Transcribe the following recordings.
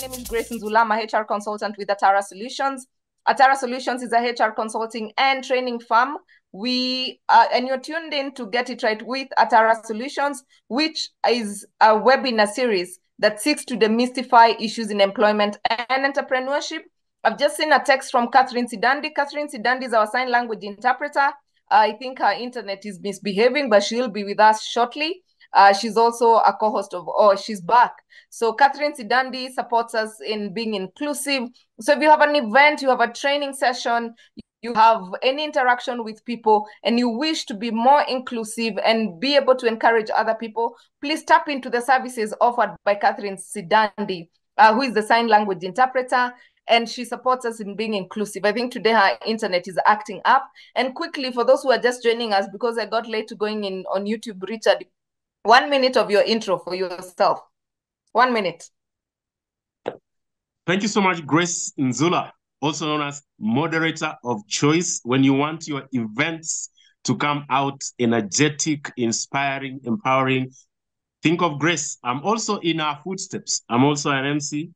name is Grace Nzulama, HR consultant with Atara Solutions. Atara Solutions is a HR consulting and training firm. And you're tuned in to Get It Right with Atara Solutions, which is a webinar series that seeks to demystify issues in employment and entrepreneurship. I've just seen a text from Catherine Sidandi. Catherine Sidandi is our sign language interpreter. I think her internet is misbehaving, but she'll be with us shortly. She's also a co-host of, she's back. So Catherine Sidandi supports us in being inclusive. So if you have an event, you have a training session, you have any interaction with people, and you wish to be more inclusive and be able to encourage other people, please tap into the services offered by Catherine Sidandi, who is the sign language interpreter, and she supports us in being inclusive. I think today her internet is acting up. And quickly, for those who are just joining us, because I got late to going in on YouTube, Richard, 1 minute of your intro for yourself. 1 minute. Thank you so much, Grace Nzula, also known as moderator of choice. When you want your events to come out energetic, inspiring, empowering, think of Grace. I'm also in her footsteps. I'm also an MC.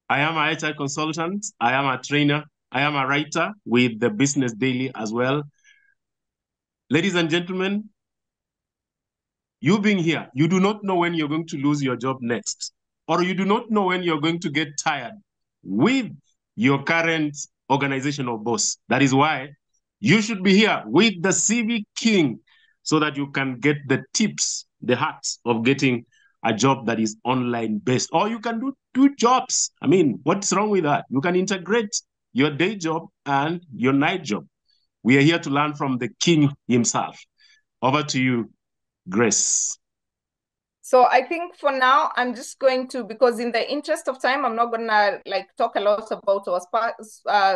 I am a HR consultant. I am a trainer. I am a writer with the Business Daily as well. Ladies and gentlemen, you being here, you do not know when you're going to lose your job next, or you do not know when you're going to get tired with your current organizational boss. That is why you should be here with the CV King so that you can get the tips, the hacks of getting a job that is online based, or you can do two jobs. I mean, what's wrong with that? You can integrate your day job and your night job. We are here to learn from the king himself. Over to you, Grace. So I think for now, I'm just going to, because in the interest of time, I'm not going to talk a lot about our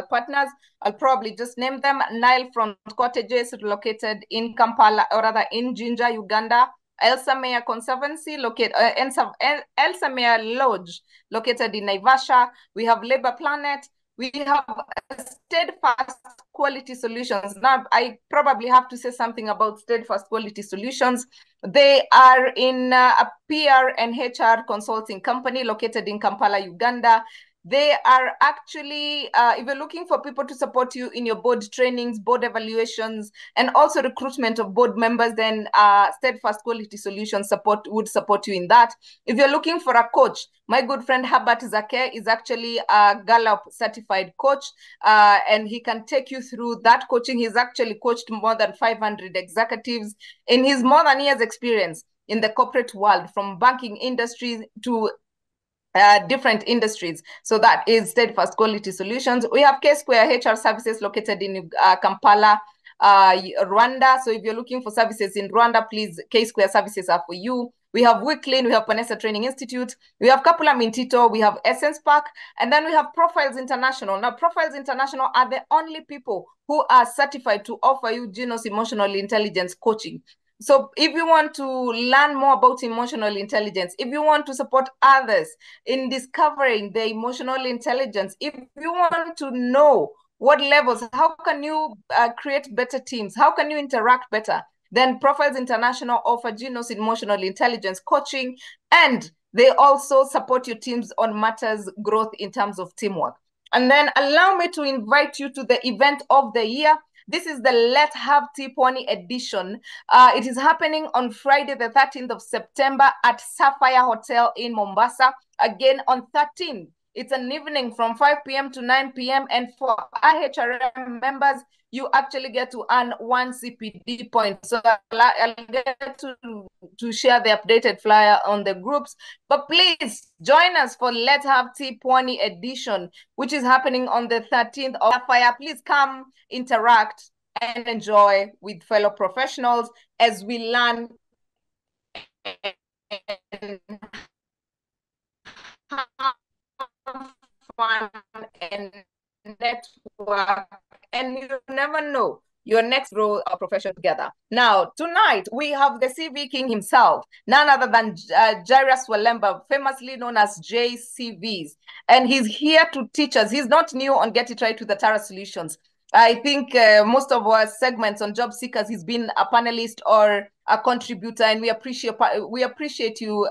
partners. I'll probably just name them. Nile Front Cottages, located in Kampala, or rather in Jinja, Uganda. Elsa Meyer Conservancy, Elsa Meyer Lodge, located in Naivasha. We have Labor Planet. We have Steadfast Quality Solutions. Now, I probably have to say something about Steadfast Quality Solutions. They are in a PR and HR consulting company located in Kampala, Uganda. They are actually, if you're looking for people to support you in your board trainings, board evaluations, and also recruitment of board members, then Steadfast Quality Solutions would support you in that. If you're looking for a coach, my good friend Herbert Zake is actually a Gallup certified coach, and he can take you through that coaching. He's actually coached more than 500 executives in his more than years experience in the corporate world, from banking industries to different industries. So that is Steadfast Quality Solutions. We have K-Square HR services located in Kampala, Rwanda. So if you're looking for services in Rwanda, please, K-Square services are for you. We have Wicklin, we have Panessa Training Institute, we have Kapula Mintito, we have Essence Park, and then we have Profiles International. Now, Profiles International are the only people who are certified to offer you Genos Emotional Intelligence coaching. So if you want to learn more about emotional intelligence, if you want to support others in discovering the emotional intelligence, if you want to know what levels, how can you create better teams, how can you interact better, then Profiles International offer Genos Emotional Intelligence coaching, and they also support your teams on matters growth in terms of teamwork. And then allow me to invite you to the event of the year. This is the Let's Have Tea Pony edition. It is happening on Friday, the 13th of September at Sapphire Hotel in Mombasa. Again, on 13th. It's an evening from 5 p.m. to 9 p.m. And for IHRM members, you actually get to earn 1 CPD point. So I'll get to share the updated flyer on the groups. But please join us for Let's Have Tea Pony edition, which is happening on the 13th of Sapphire. Please come, interact, and enjoy with fellow professionals as we learn and fun and network, and you never know your next role or profession together. Now, tonight, we have the CV King himself, none other than Jairus Walemba, famously known as JCVs. And he's here to teach us. He's not new on Get It Right with Atara Solutions. I think most of our segments on job seekers, he's been a panelist or a contributor, and we appreciate you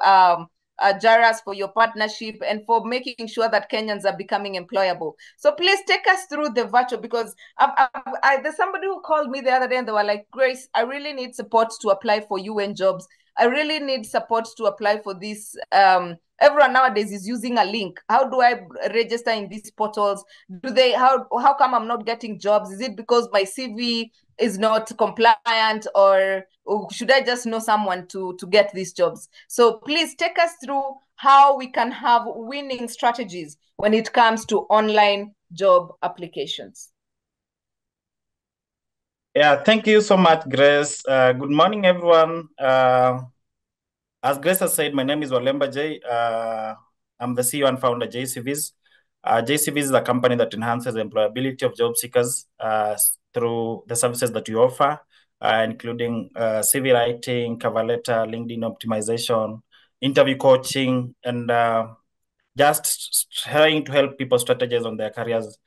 JARAS, for your partnership, and for making sure that Kenyans are becoming employable. So please take us through the virtual, because there's somebody who called me the other day and they were like, Grace, I really need support to apply for UN jobs. I really need support to apply for this. Everyone nowadays is using a link. How do I register in these portals? How come I'm not getting jobs? Is it because my CV is not compliant, or should I just know someone to get these jobs? So please take us through how we can have winning strategies when it comes to online job applications. Yeah, thank you so much, Grace. Good morning, everyone. As Grace has said, my name is Walemba J. I'm the CEO and founder of JCVs. JCVs is a company that enhances the employability of job seekers through the services that we offer, including CV writing, cover letter, LinkedIn optimization, interview coaching, and just trying to help people strategize on their careers,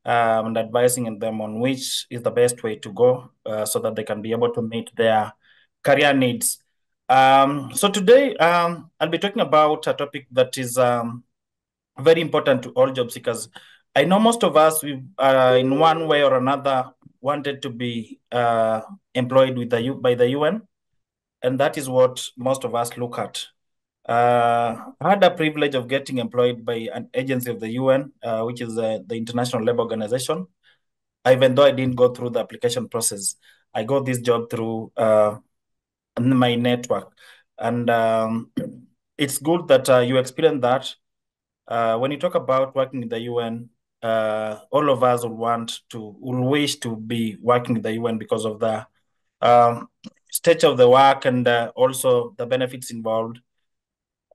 and advising them on which is the best way to go so that they can be able to meet their career needs. So today, I'll be talking about a topic that is very important to all job seekers. I know most of us, we in one way or another wanted to be employed with by the UN, and that is what most of us look at. I had a privilege of getting employed by an agency of the UN, which is the International Labour Organization. Even though I didn't go through the application process, I got this job through my network. And it's good that you experience that. When you talk about working in the UN, all of us will wish to be working in the UN because of the stage of the work and also the benefits involved.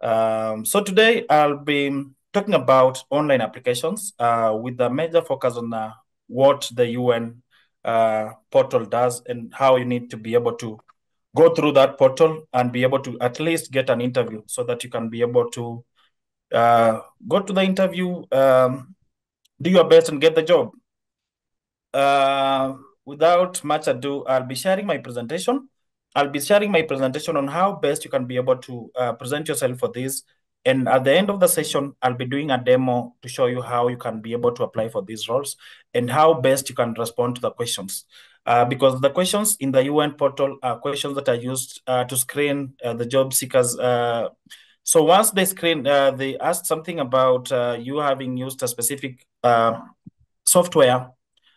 So today I'll be talking about online applications with the major focus on what the UN portal does and how you need to be able to go through that portal and be able to at least get an interview so that you can be able to go to the interview, do your best and get the job. Without much ado, I'll be sharing my presentation. I'll be sharing my presentation on how best you can be able to present yourself for this. And at the end of the session, I'll be doing a demo to show you how you can be able to apply for these roles and how best you can respond to the questions. Because the questions in the UN portal are questions that are used to screen the job seekers. So once they screen, they ask something about you having used a specific software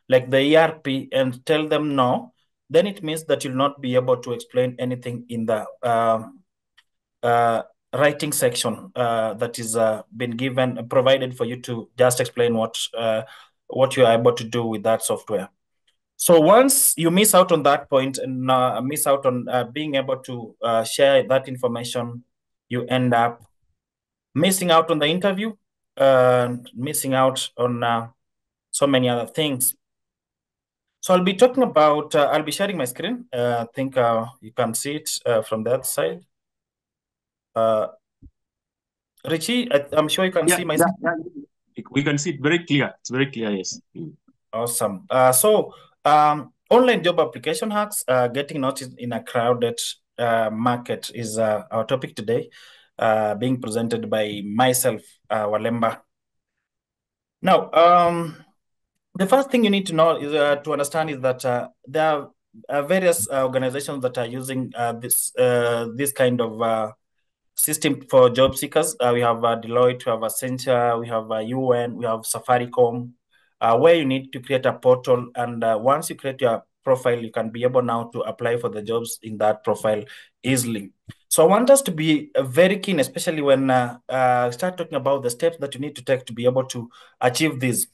like the ERP and tell them no, then it means that you'll not be able to explain anything in the writing section that is been given, provided for you to just explain what you are able to do with that software. So once you miss out on that point and miss out on being able to share that information, you end up missing out on the interview, missing out on so many other things. So I'll be talking about, I'll be sharing my screen. I think you can see it from that side. Richie, I'm sure you can see my screen. Yeah. We can see it very clear. It's very clear, yes. Awesome. So online job application hacks, getting noticed in a crowded market is our topic today, being presented by myself, Walemba. Now, the first thing you need to know is to understand is that there are various organizations that are using this kind of system for job seekers. We have Deloitte, we have Accenture, we have UN, we have Safaricom, where you need to create a portal. And once you create your profile, you can be able now to apply for the jobs in that profile easily. So I want us to be very keen, especially when start talking about the steps that you need to take to be able to achieve this.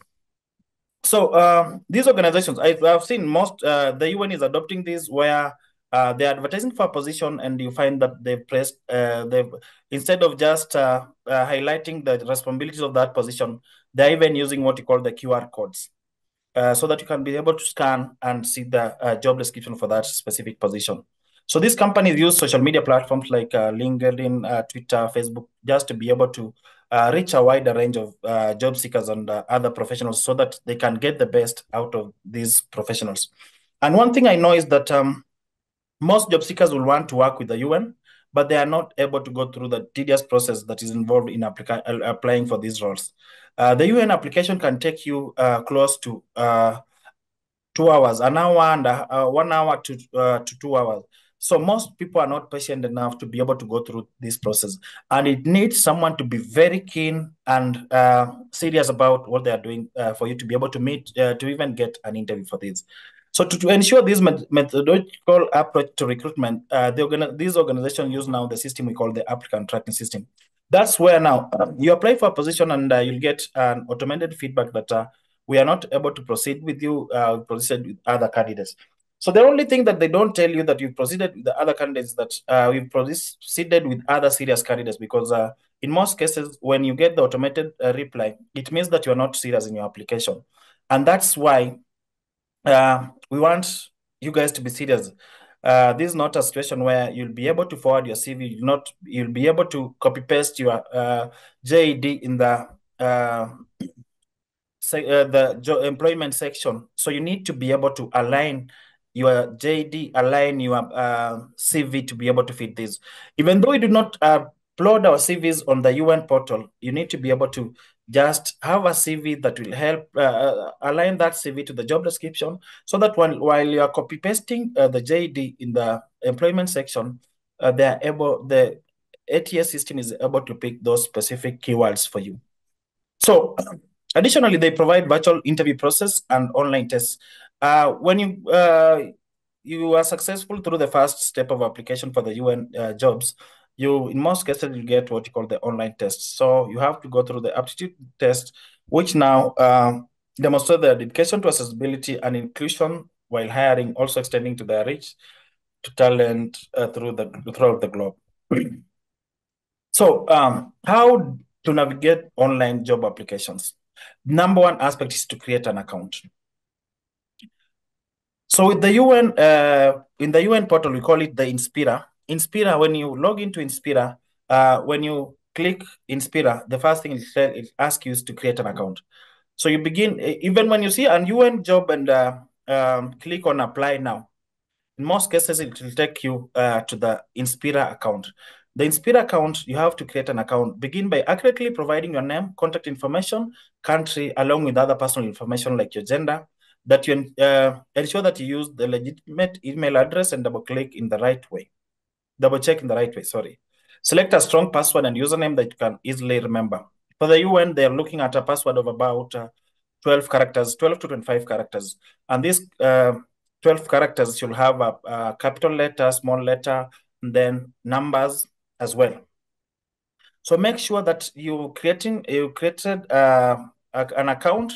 So these organizations, I've seen most, the UN is adopting this where they're advertising for a position and you find that they've instead of just highlighting the responsibilities of that position, they're even using what you call the QR codes. So that you can be able to scan and see the job description for that specific position. So these companies use social media platforms like LinkedIn, Twitter, Facebook, just to be able to reach a wider range of job seekers and other professionals so that they can get the best out of these professionals. And one thing I know is that most job seekers will want to work with the UN, but they are not able to go through the tedious process that is involved in applying for these roles. The UN application can take you close to 2 hours, an hour and 1 hour to 2 hours. So most people are not patient enough to be able to go through this process, and it needs someone to be very keen and serious about what they are doing for you to be able to meet, to even get an interview for this. So to ensure this methodological approach to recruitment, these organizations use now the system we call the applicant tracking system. That's where now you apply for a position and you'll get an automated feedback that we are not able to proceed with you, proceed with other candidates. So the only thing that they don't tell you that you've proceeded with the other candidates that we've proceeded with other serious candidates, because in most cases, when you get the automated reply, it means that you're not serious in your application. And that's why we want you guys to be serious. This is not a situation where you'll be able to forward your CV. You'll be able to copy paste your JD in the employment section. So you need to be able to align your JD, align your CV to be able to fit this. Even though we do not upload our CVs on the UN portal, you need to be able to just have a CV that will help align that CV to the job description, so that while you are copy pasting the JD in the employment section, the ATS system is able to pick those specific keywords for you. So additionally, they provide virtual interview process and online tests. When you are successful through the first step of application for the UN jobs, you in most cases you get what you call the online test. So you have to go through the aptitude test, which now demonstrate their dedication to accessibility and inclusion while hiring, also extending to their reach to talent throughout the globe. So how to navigate online job applications? Number one aspect is to create an account. So with the UN, in the UN portal, we call it the Inspira. Inspira, when you log into Inspira, when you click Inspira, the first thing it asks you is to create an account. So you begin, even when you see a UN job and click on apply now, in most cases, it will take you to the Inspira account. The Inspira account, you have to create an account. Begin by accurately providing your name, contact information, country, along with other personal information like your gender, that you ensure that you use the legitimate email address and double check in the right way, sorry. Select a strong password and username that you can easily remember. For the UN, they're looking at a password of about 12 characters, 12 to 25 characters. And these 12 characters should have a capital letter, small letter, and then numbers as well. So make sure that you created an account.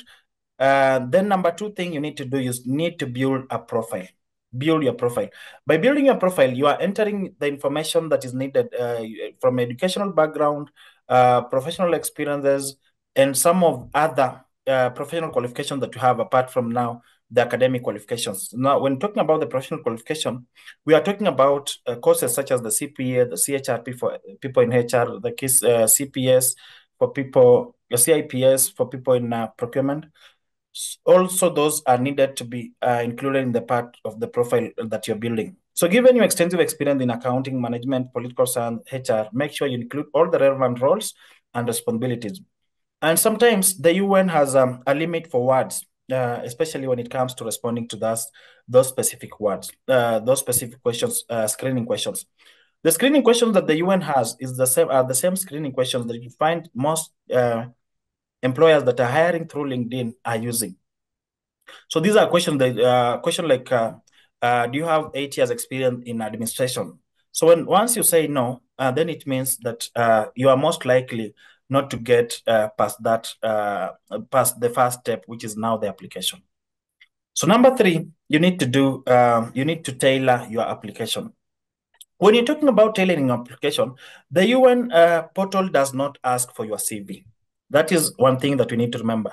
Then number two thing you need to do is need to build a profile. Build your profile. By building your profile, you are entering the information that is needed from educational background, professional experiences, and some of other professional qualifications that you have apart from now the academic qualifications. Now, when talking about the professional qualification, we are talking about courses such as the CPA, the CHRP for people in HR, the CPS for people, the CIPS for people in procurement. Also, those are needed to be included in the part of the profile that you're building. So given your extensive experience in accounting, management, political science, HR, make sure you include all the relevant roles and responsibilities. And sometimes the UN has a limit for words, especially when it comes to responding to those specific words, those specific questions, screening questions. The screening questions that the UN has is the same screening questions that you find most employers that are hiring through LinkedIn are using. So these are questions like, do you have 8 years experience in administration? So once you say no, then it means that you are most likely not to get past the first step, which is now the application. So number three, you need to tailor your application. When you're talking about tailoring your application, the UN portal does not ask for your CV. That is one thing that we need to remember.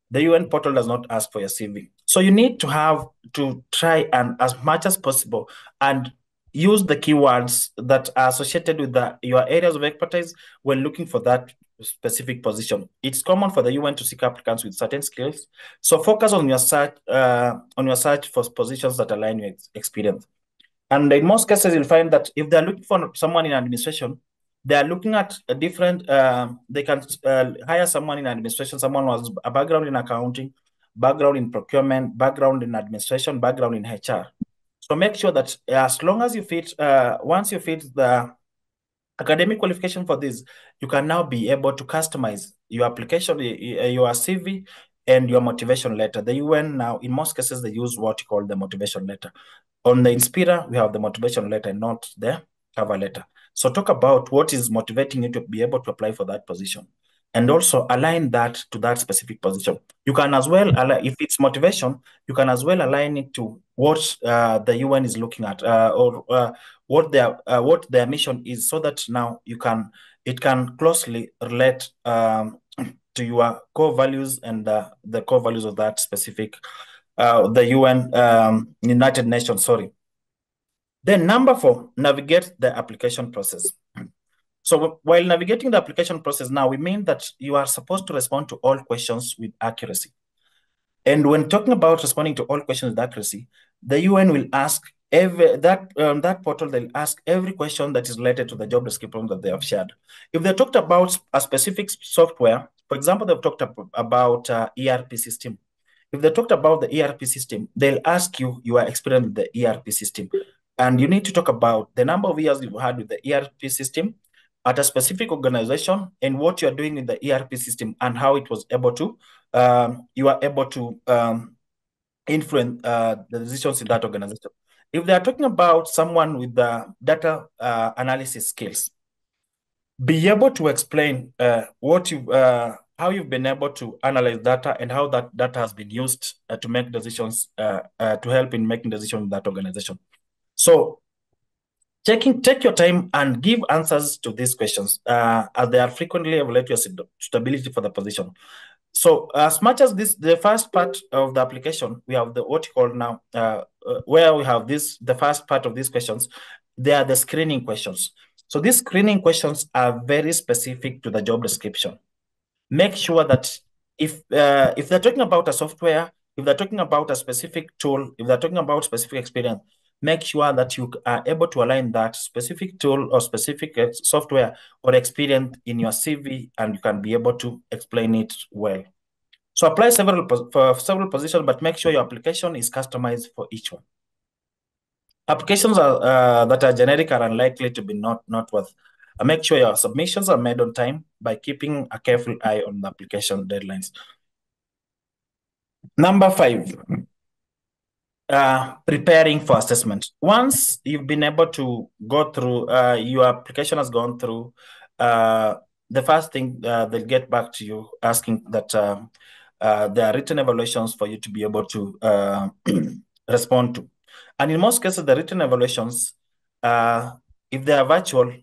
The UN portal does not ask for your CV. So you need to try and as much as possible and use the keywords that are associated with your areas of expertise when looking for that specific position. It's common for the UN to seek applicants with certain skills. So focus on your search for positions that align with experience. And in most cases, you'll find that if they're looking for someone in administration, they are looking at a different, they can hire someone in administration, someone who has a background in accounting, background in procurement, background in administration, background in HR. So make sure that as long as you fit, once you fit the academic qualification for this, you can now be able to customize your application, your CV, and your motivation letter. The UN now, in most cases, they use what you call the motivation letter. On the Inspira, we have the motivation letter, not the cover letter. So talk about what is motivating you to be able to apply for that position, and also align that to that specific position. You can as well, if it's motivation, you can as well align it to what the UN is looking at, or what their mission is, so that now it can closely relate to your core values and the core values of that specific the UN, United Nations, sorry. Then number 4, navigate the application process. So while navigating the application process now, we mean that you are supposed to respond to all questions with accuracy. And when talking about responding to all questions with accuracy, the UN will ask that portal, they'll ask every question that is related to the job description that they have shared. If they talked about a specific software, for example, they've talked about ERP system. If they talked about the ERP system, they'll ask you your experience with the ERP system. And you need to talk about the number of years you've had with the ERP system at a specific organization, and what you're doing with the ERP system, and how it was able to, you are able to influence the decisions in that organization. If they are talking about someone with the data analysis skills, be able to explain how you've been able to analyze data, and how that data has been used to make decisions, to help in making decisions in that organization. So take your time and give answers to these questions, as they are frequently evaluate your suitability for the position. So as much as the first part of the application, we have what you call now, where we have the first part of these questions, they are the screening questions. So these screening questions are very specific to the job description. Make sure that if they're talking about a software, if they're talking about a specific tool, if they're talking about specific experience, make sure that you are able to align that specific tool or specific software or experience in your CV, and you can be able to explain it well. So apply for several positions, but make sure your application is customized for each one. Applications that are generic are unlikely to be not worth. Make sure your submissions are made on time by keeping a careful eye on the application deadlines. Number 5, preparing for assessment. Once you've been able to go through, your application has gone through, the first thing, they'll get back to you asking that there are written evaluations for you to be able to respond to. And in most cases, the written evaluations, if they are virtual,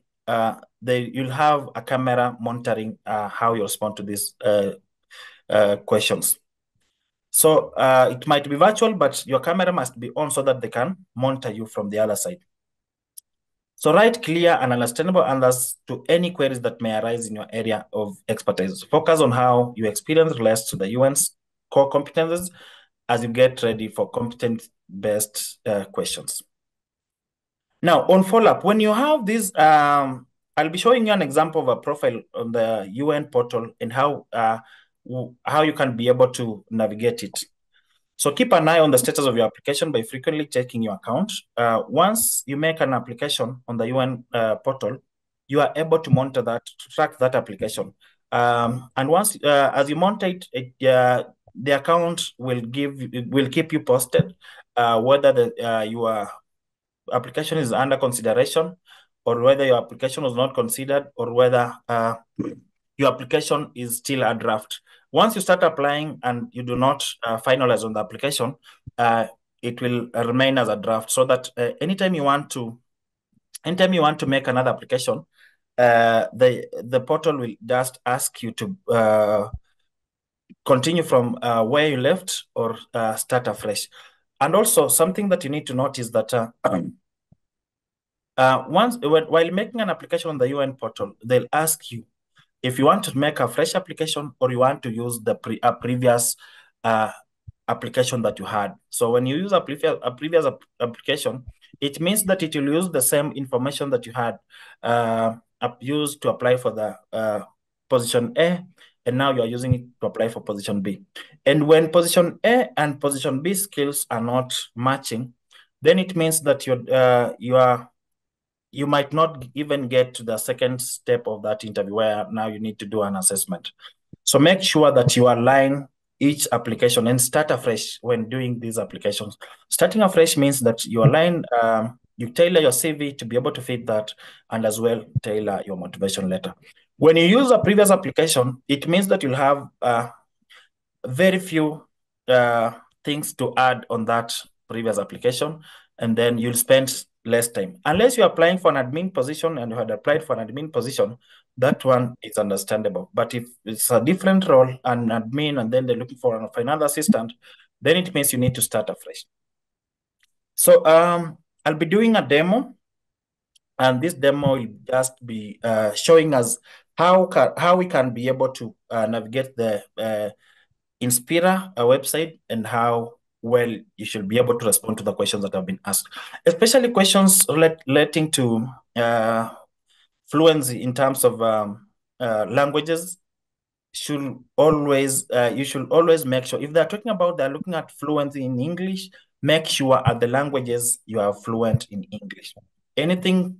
you'll have a camera monitoring how you respond to these questions. So it might be virtual, but your camera must be on so that they can monitor you from the other side. So write clear and understandable answers to any queries that may arise in your area of expertise. Focus on how your experience relates to the UN's core competences as you get ready for competent-based questions. Now, on follow-up, when you have this, I'll be showing you an example of a profile on the UN portal and how you can be able to navigate it. So keep an eye on the status of your application by frequently checking your account. Once you make an application on the UN portal, you are able to monitor that, track that application. And once, as you monitor it, the account will keep you posted whether your application is under consideration, or whether your application was not considered, or whether your application is still a draft. Once you start applying and you do not finalize on the application, it will remain as a draft, so that anytime you want to make another application, the portal will just ask you to continue from where you left, or start afresh. And also, something that you need to note is that while making an application on the UN portal, they'll ask you if you want to make a fresh application, or you want to use the previous application that you had. So when you use a previous application, it means that it will use the same information that you had used to apply for the position A, and now you are using it to apply for position B. And when position A and position B skills are not matching, then it means that you might not even get to the second step of that interview, where now you need to do an assessment. So make sure that you align each application and start afresh when doing these applications. Starting afresh means that you align, you tailor your CV to be able to fit that, and as well tailor your motivation letter. When you use a previous application, it means that you'll have very few things to add on that previous application, and then you'll spend less time. Unless you're applying for an admin position and you had applied for an admin position, that one is understandable. But if it's a different role, an admin, and then they're looking for a finance assistant, then it means you need to start afresh. So I'll be doing a demo, and this demo will just be showing us how we can be able to navigate the Inspira, a website, and how well you should be able to respond to the questions that have been asked, especially questions relating to fluency in terms of languages. You should always make sure, if they're talking about they're looking at fluency in English, make sure at the languages you are fluent in English. Anything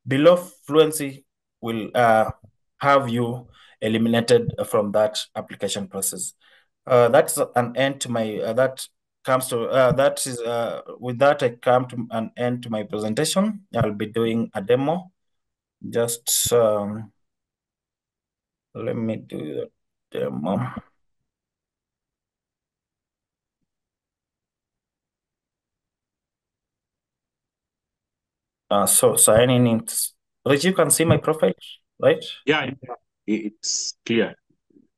below fluency will have you eliminated from that application process. That's an end to my that comes to that is with that I come to an end to my presentation. I'll be doing a demo. Just let me do the demo. So signing in. Rich, you can see my profile, right? Yeah, it's clear.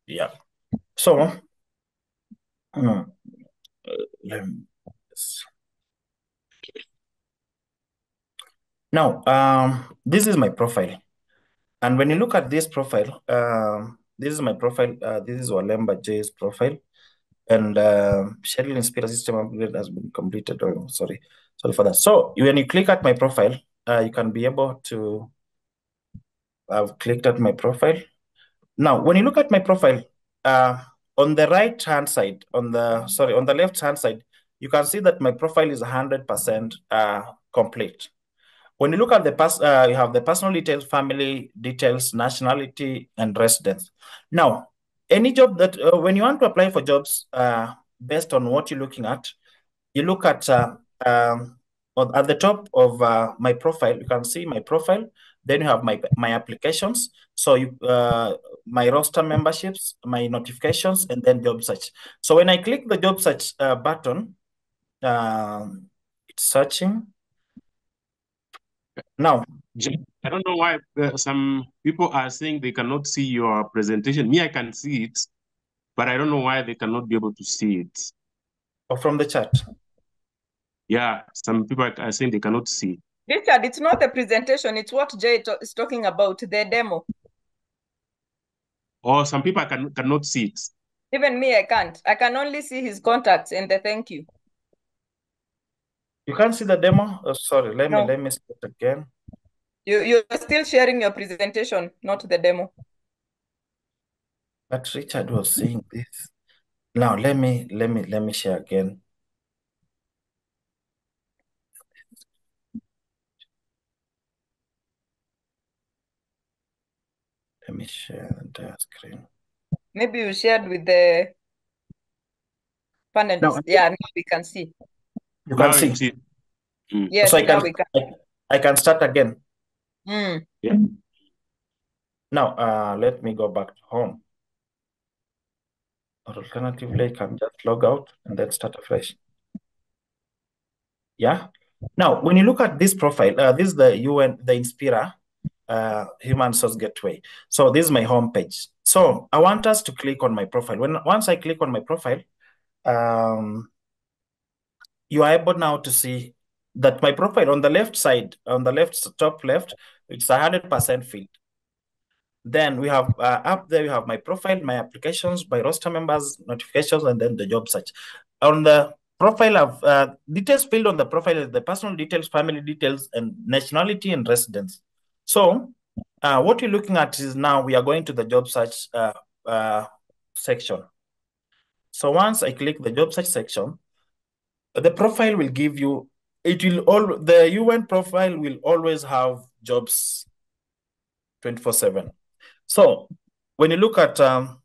Yeah. So let me now this is my profile. And when you look at this profile, this is my profile. This is Walemba J's profile. And schedule Inspira system upgrade has been completed. Oh, sorry for that. So when you click at my profile, you can be able to. I've clicked at my profile. Now, when you look at my profile, on the right hand side, on the left hand side, you can see that my profile is 100% complete. When you look at you have the personal details, family details, nationality, and residence. Now, any job that when you want to apply for jobs, based on what you're looking at, you look at the top of my profile. You can see my profile. Then you have my applications. So my roster memberships, my notifications, and then job search. So when I click the job search button, it's searching. Now, I don't know why some people are saying they cannot see your presentation. Me, I can see it, but I don't know why they cannot be able to see it. Or from the chat? Yeah, some people are saying they cannot see. Richard, it's not the presentation, it's what Jay is talking about, the demo. Or some people cannot see it. Even me, I can't. I can only see his contacts and the thank you. You can't see the demo? Oh, sorry, let me start again. You're still sharing your presentation, not the demo. But Richard was saying this. Now let me share again. Let me share the entire screen. Maybe you shared with the panelists. Now, yeah, now we can see. You can see. Yes, so now we can. I can start again. Yeah. Now, let me go back to home. Or alternatively, I can just log out and then start afresh. Yeah. Now, when you look at this profile, this is the Inspira Human Source Gateway. So this is my home page. So I want us to click on my profile. Once I click on my profile, you are able now to see that my profile on the left side, on the top left, it's 100% filled. Then we have up there, you have my profile, my applications, my roster members, notifications, and then the job search. On the profile of details filled on the profile is the personal details, family details, and nationality and residence. So what you're looking at is now we are going to the job search section. So once I click the job search section, the profile will give you, the UN profile will always have jobs 24/7. So when you look at on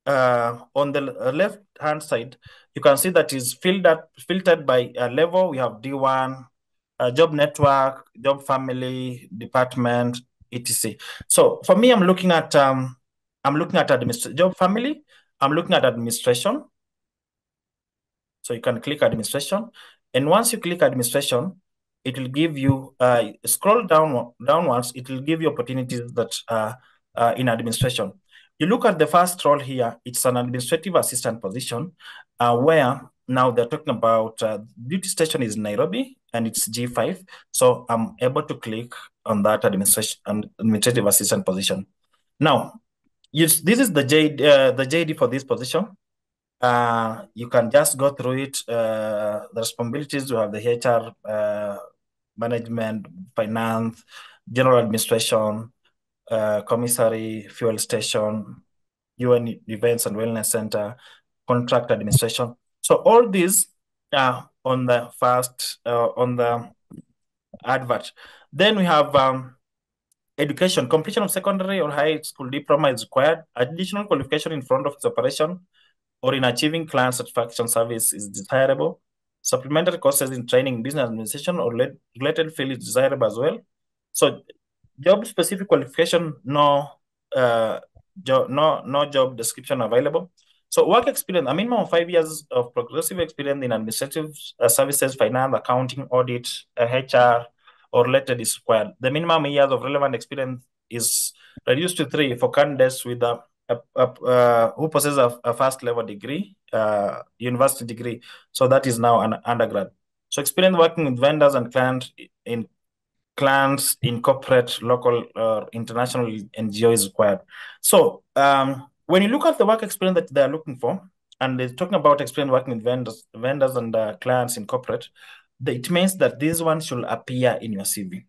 the left-hand side, you can see that is filtered by level. We have D1, job network, job family, department, etc. So for me, I'm looking at job family. I'm looking at administration. So you can click administration, and once you click administration, it will give you scroll downwards. It will give you opportunities that in administration. You look at the first role here. It's an administrative assistant position, where now they're talking about duty station is Nairobi and it's G5. So I'm able to click on that administrative assistant position. Now, yes, this is the JD for this position. You can just go through it. The responsibilities, you have the HR, management, finance, general administration, commissary, fuel station, UN events and wellness center, contract administration. So all these are on the first, on the advert. Then we have education. Completion of secondary or high school diploma is required. Additional qualification in front office operation or in achieving client satisfaction service is desirable. Supplementary courses in training, business administration, or related field is desirable as well. So, job-specific qualification, no job description available. So, work experience, a minimum of 5 years of progressive experience in administrative services, finance, accounting, audit, HR, or related is required. The minimum years of relevant experience is reduced to 3 for candidates with who possesses a first level degree, university degree. So that is now an undergrad. So experience working with vendors and clients in corporate, local, or international NGO is required. So when you look at the work experience that they're looking for, and they're talking about experience working with vendors and clients in corporate, it means that this one should appear in your CV.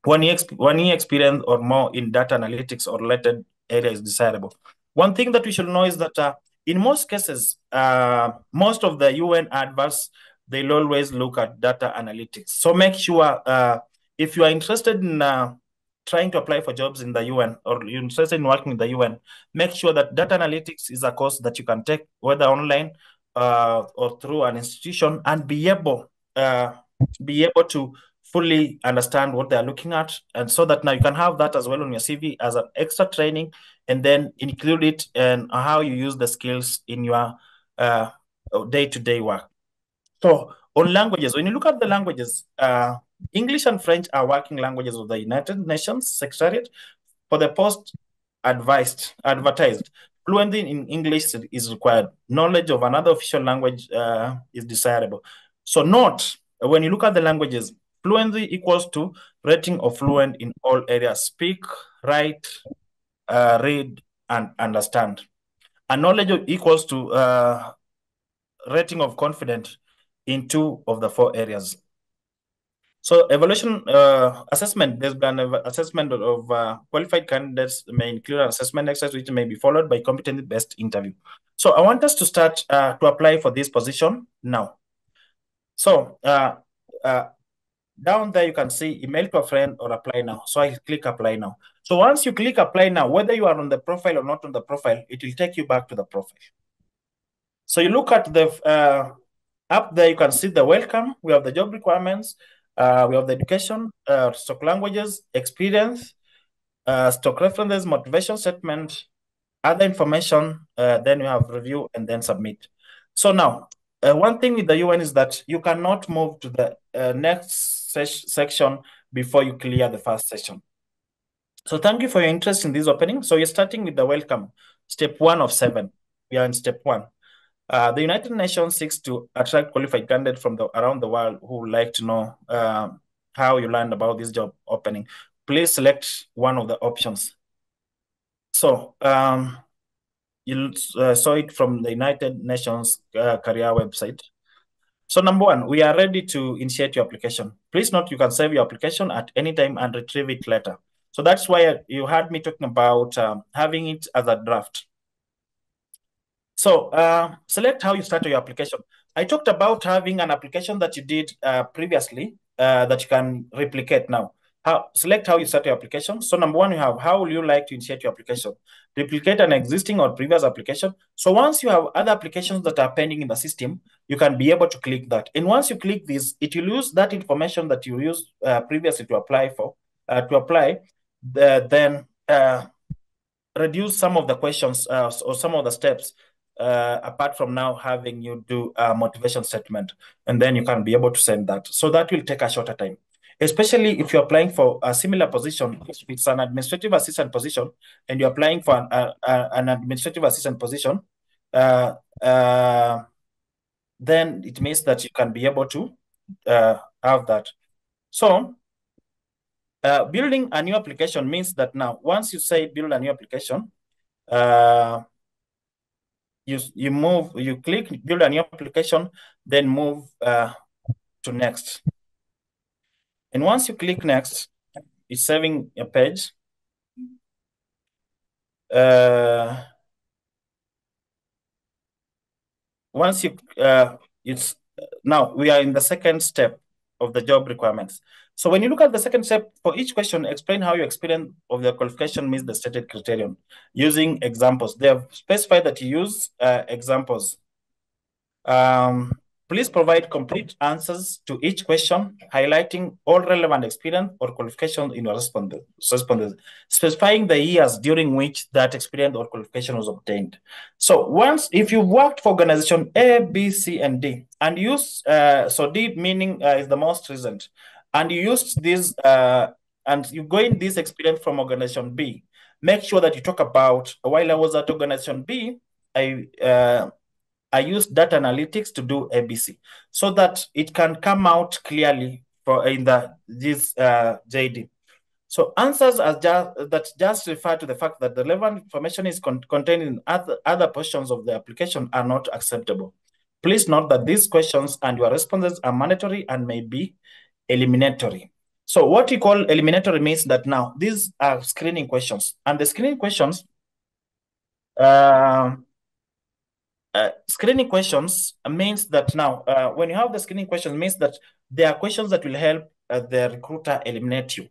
1 year experience or more in data analytics or related area is desirable. One thing that we should know is that in most cases, most of the UN adverts, they'll always look at data analytics. So make sure if you are interested in trying to apply for jobs in the UN or you're interested in working in the UN, make sure that data analytics is a course that you can take whether online or through an institution and be able to fully understand what they're looking at, and so that now you can have that as well on your CV as an extra training, and then include it and how you use the skills in your day-to-day work. So on languages, when you look at the languages, English and French are working languages of the United Nations Secretariat. For the post advertised, fluency in English is required. Knowledge of another official language is desirable. So note, when you look at the languages, fluency equals to rating of fluent in all areas: speak, write, read, and understand. And knowledge equals to rating of confident in 2 of the 4 areas. So evaluation assessment, there's been an assessment of qualified candidates may include an assessment exercise which may be followed by competency-based interview. So I want us to start to apply for this position now. So down there, you can see email to a friend or apply now. So I click apply now. So once you click apply now, whether you are on the profile or not on the profile, it will take you back to the profile. So you look at the up there, you can see the welcome. We have the job requirements. We have the education, stock languages, experience, stock references, motivation statement, other information. Then we have review and then submit. So now, one thing with the UN is that you cannot move to the next section before you clear the first session. So thank you for your interest in this opening. So you're starting with the welcome, step 1 of 7. We are in step 1. The United Nations seeks to attract qualified candidates from around the world who would like to know how you learned about this job opening. Please select one of the options. So you saw it from the United Nations career website. So number one, we are ready to initiate your application. Please note you can save your application at any time and retrieve it later. So that's why you heard me talking about having it as a draft. So select how you start your application. I talked about having an application that you did previously that you can replicate now. Select how you start your application. So number one, you have how will you like to initiate your application? Replicate an existing or previous application. So once you have other applications that are pending in the system, you can be able to click that. And once you click this, it will use that information that you used previously to apply for, then reduce some of the questions or some of the steps apart from now having you do a motivation statement, and then you can be able to send that. So that will take a shorter time, especially if you're applying for a similar position. If it's an administrative assistant position and you're applying for an administrative assistant position, then it means that you can be able to have that. So building a new application means that now, once you say build a new application, you click build a new application, then move to next. And once you click next, it's saving a page. Once you it's now we are in the second step of the job requirements. So when you look at the second step, for each question, explain how your experience of the qualification meets the stated criterion using examples. They have specified that you use examples. Please provide complete answers to each question, highlighting all relevant experience or qualification in your responses, specifying the years during which that experience or qualification was obtained. So if you worked for organization A, B, C, and D, and use, so D meaning is the most recent, and you used this, and you gain this experience from organization B, make sure that you talk about, while I was at organization B, I use data analytics to do ABC so that it can come out clearly in this JD. So answers that just refer to the fact that the relevant information is contained in other portions of the application are not acceptable. Please note that these questions and your responses are mandatory and may be eliminatory. So what we call eliminatory means that now these are screening questions, and the screening questions screening questions means that now, when you have the screening questions, means that there are questions that will help the recruiter eliminate you.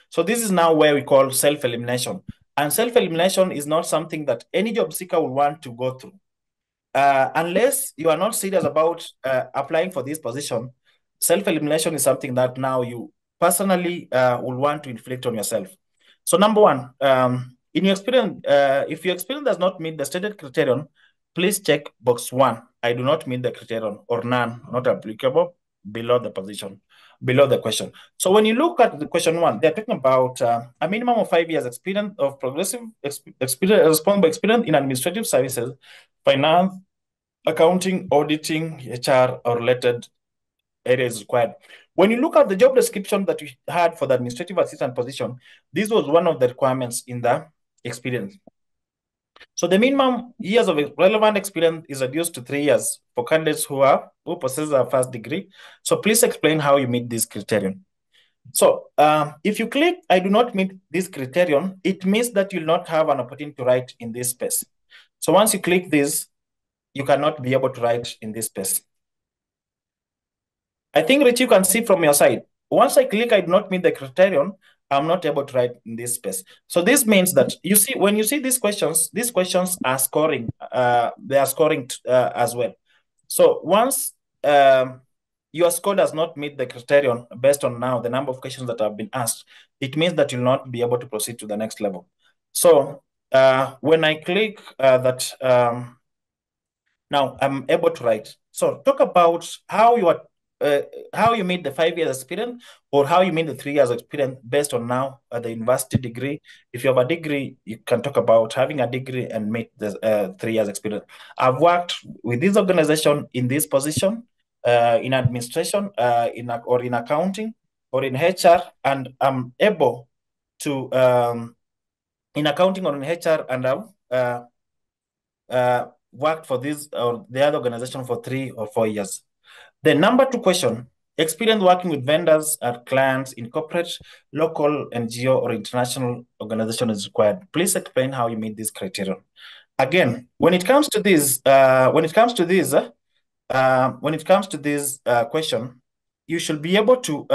So this is now where we call self-elimination. And self-elimination is not something that any job seeker will want to go through. Unless you are not serious about applying for this position, self-elimination is something that now you personally will want to inflict on yourself. So number one, in your experience, if your experience does not meet the stated criterion, please check box 1, I do not meet the criterion, or none, not applicable, below the position, below the question. So when you look at the question 1, they're talking about a minimum of 5 years experience of progressive experience, responsible experience in administrative services, finance, accounting, auditing, HR, or related areas required. When you look at the job description that we had for the administrative assistant position, this was one of the requirements in the experience. So the minimum years of relevant experience is reduced to 3 years for candidates who possess a first degree. So please explain how you meet this criterion. So if you click, I do not meet this criterion, it means that you'll not have an opportunity to write in this space. So once you click this, you cannot be able to write in this space. I think, Rich, you can see from your side. Once I click, I do not meet the criterion, I'm not able to write in this space. So this means that you see, when you see these questions are scoring. They are scoring as well. So once your score does not meet the criterion based on now the number of questions that have been asked, it means that you'll not be able to proceed to the next level. So when I click that, now I'm able to write. So talk about how you made the 5 years experience, or how you made the 3 years experience based on now the university degree. If you have a degree, you can talk about having a degree and make the 3 years experience. I've worked with this organization in this position, in administration, or in accounting, or in HR, and I'm able to in accounting or in HR, and I've worked for this or the other organization for 3 or 4 years. The number 2 question, experience working with vendors or clients in corporate, local, NGO, or international organization is required. Please explain how you meet this criterion. Again, when it comes to this, question, you should be able to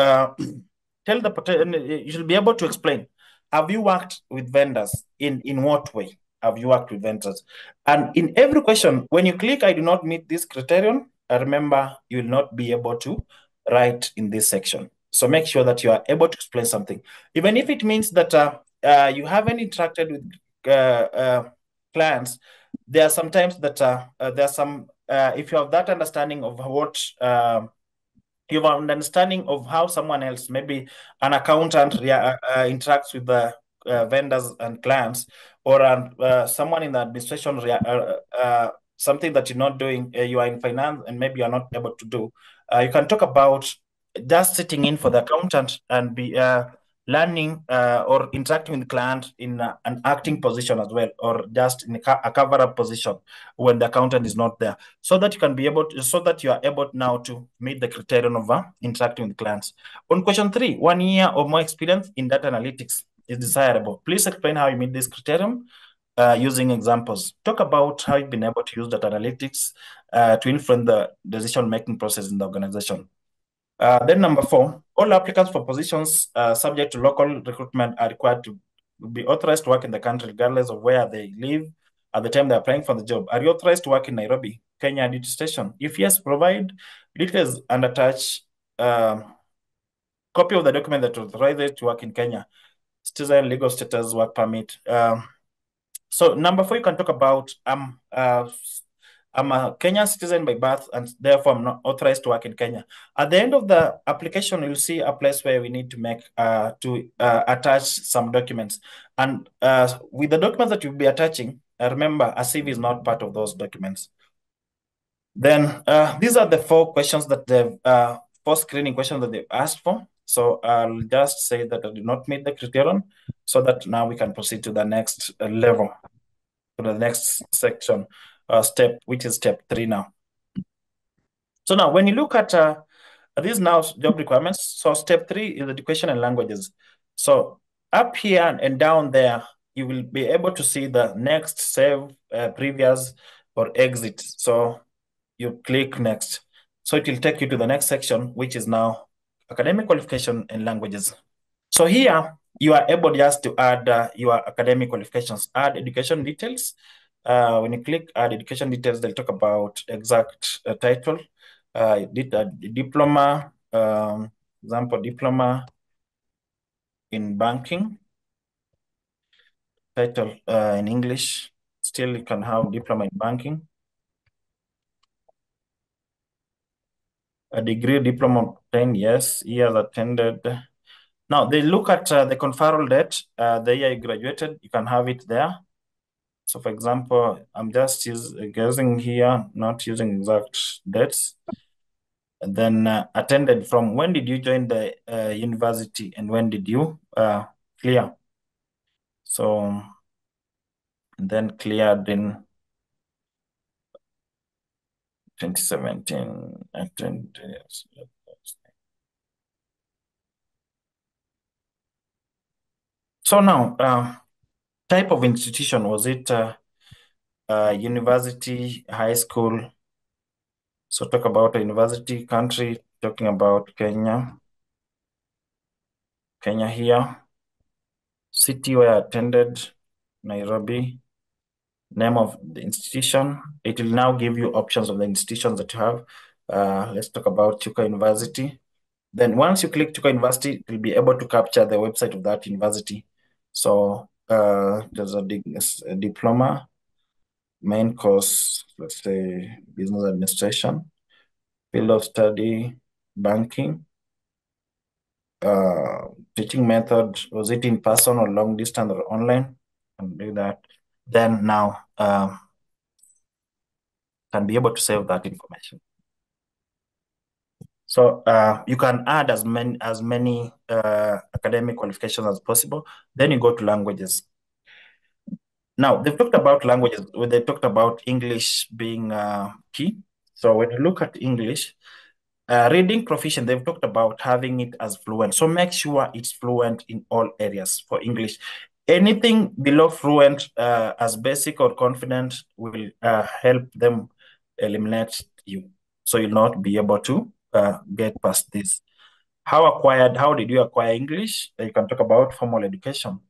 you should be able to explain. Have you worked with vendors? In what way have you worked with vendors? And in every question, when you click, I do not meet this criterion, remember, you will not be able to write in this section. So make sure that you are able to explain something, even if it means that you haven't interacted with clients. There are sometimes that there are some if you have that understanding of what you have an understanding of how someone else, maybe an accountant, interacts with the vendors and clients, or someone in the administration, something that you're not doing, you are in finance and maybe you're not able to do. You can talk about just sitting in for the accountant and be learning or interacting with the client in an acting position as well, or just in a cover-up position when the accountant is not there, so that you can be able to, so that you are able now to meet the criterion of interacting with clients. On question 3, 1 year or more experience in data analytics is desirable. Please explain how you meet this criterion using examples. Talk about how you've been able to use data analytics to influence the decision-making process in the organization. Then number 4, all applicants for positions subject to local recruitment are required to be authorized to work in the country regardless of where they live at the time they're applying for the job. Are you authorized to work in Nairobi, Kenya duty station? If yes, provide details and attach copy of the document that authorizes to work in Kenya, citizen, legal status, work permit. So number 4, you can talk about I'm a Kenyan citizen by birth, and therefore I'm not authorized to work in Kenya. At the end of the application, you'll see a place where we need to make attach some documents. And with the documents that you'll be attaching, remember, a CV is not part of those documents. Then these are the 4 questions that they've 4 screening questions that they've asked for. So I'll just say that I did not meet the criterion, so that now we can proceed to the next level, to the next section. Step, which is step 3 now. So now when you look at these now job requirements, so step 3 is education and languages. So up here and down there, you will be able to see the next, save, previous, or exit. So you click next. So it will take you to the next section, which is now academic qualification and languages. So here you are able just to add your academic qualifications, add education details. When you click add education details, they'll talk about exact title, diploma, example, diploma in banking, title in English. Still, you can have diploma in banking. A degree, diploma obtained, yes, years attended. Now, they look at the conferral date, the year you graduated, you can have it there. So for example, I'm just guessing here, not using exact dates. And then attended from, when did you join the university and when did you clear? So then cleared in 2017. So now, type of institution, was it university, high school? So talk about a university, country, talking about Kenya. Kenya here. City where I attended, Nairobi. Name of the institution. It will now give you options of the institutions that you have. Let's talk about Chuka University. Then once you click Chuka University, you'll be able to capture the website of that university. So there's a diploma, main course, let's say business administration, field of study, banking, teaching method, was it in person or long distance or online? And do that. Then now can be able to save that information. So you can add as many academic qualifications as possible. Then you go to languages. Now they've talked about languages. They talked about English being key. So when you look at English, Reading proficient, they've talked about having it as fluent. So make sure it's fluent in all areas for English. Anything below fluent as basic or confident will help them eliminate you. So you'll not be able to get past this. How did you acquire English? You can talk about formal education.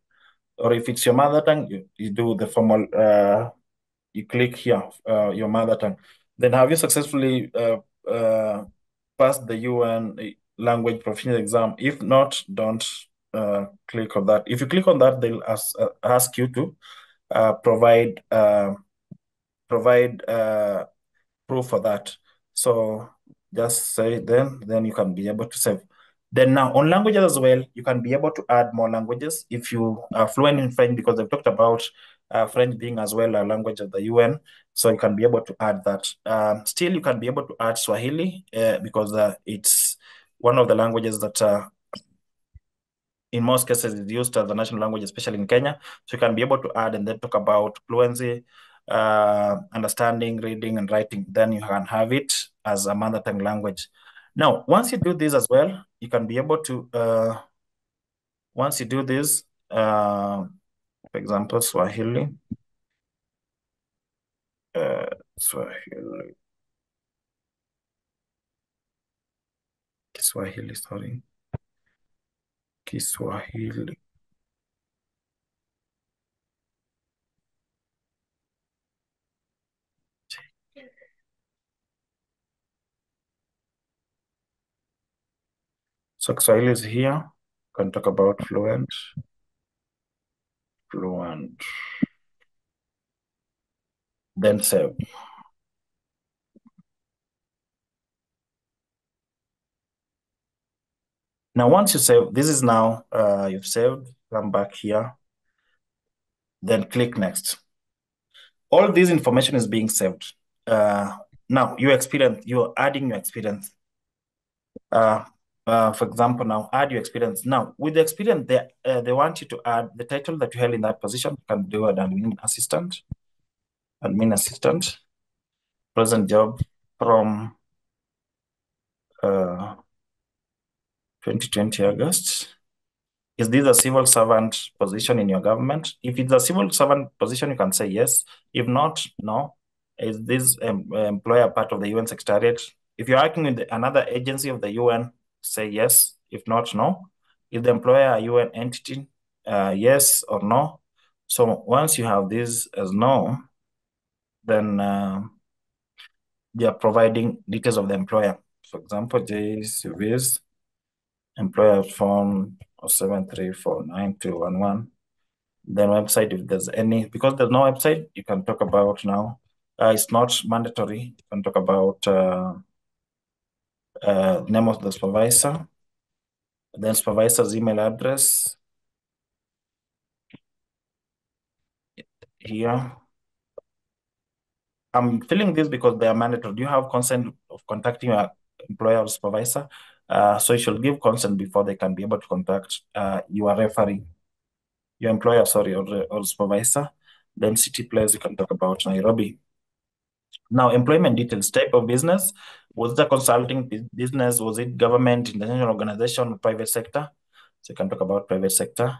Or if it's your mother tongue, you do the formal, you click here, your mother tongue. Then have you successfully passed the UN language proficiency exam? If not, don't click on that. If you click on that, they'll ask you to provide proof for that. So just say then you can be able to save. Then now on languages as well, you can be able to add more languages if you are fluent in French, because they've talked about French being as well a language of the UN. So you can be able to add that. Still, you can be able to add Swahili because it's one of the languages that in most cases is used as the national language, especially in Kenya. So you can be able to add and then talk about fluency, understanding, reading, and writing. Then you can have it as a mother tongue language. Now, once you do this as well, you can be able to, once you do this, for example, Swahili. Kiswahili, sorry. Kiswahili. So Kiswahili is here. Can talk about fluent. Then save. Now, once you save, this is now you've saved. Come back here. Then click next. All this information is being saved. Now, you're adding your experience. For example, now add your experience. Now, with the experience, they want you to add the title that you held in that position. You can do an admin assistant, present job from 2020 August. Is this a civil servant position in your government? If it's a civil servant position, you can say yes. If not, no. Is this employer part of the UN Secretariat? If you're working with another agency of the UN, say yes. If not, no. Is the employer a UN entity? Yes or no. So once you have this as no, then they are providing details of the employer. For example, JCV's employer phone 07349211. Then website, if there's any, because there's no website, you can talk about now. It's not mandatory. You can talk about name of the supervisor, then supervisor's email address here. I'm filling this because they are mandatory. Do you have consent of contacting your employer or supervisor? So you should give consent before they can be able to contact your referee, your employer, sorry, or supervisor. Then city place, you can talk about Nairobi. Now, employment details, type of business. Was it a consulting business? Was it government, international organization, private sector? So you can talk about private sector.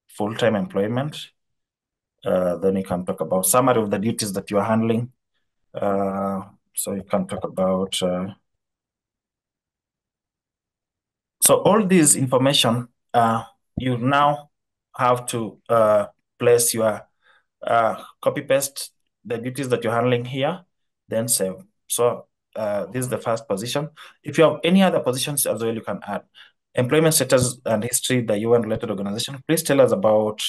Full-time employment. Then you can talk about summary of the duties that you are handling. So you can talk about... so all this information, you now have to place your copy-paste the duties that you're handling here, then save. So this is the first position. If you have any other positions as well, you can add. Employment status and history, the UN-related organization. Please tell us about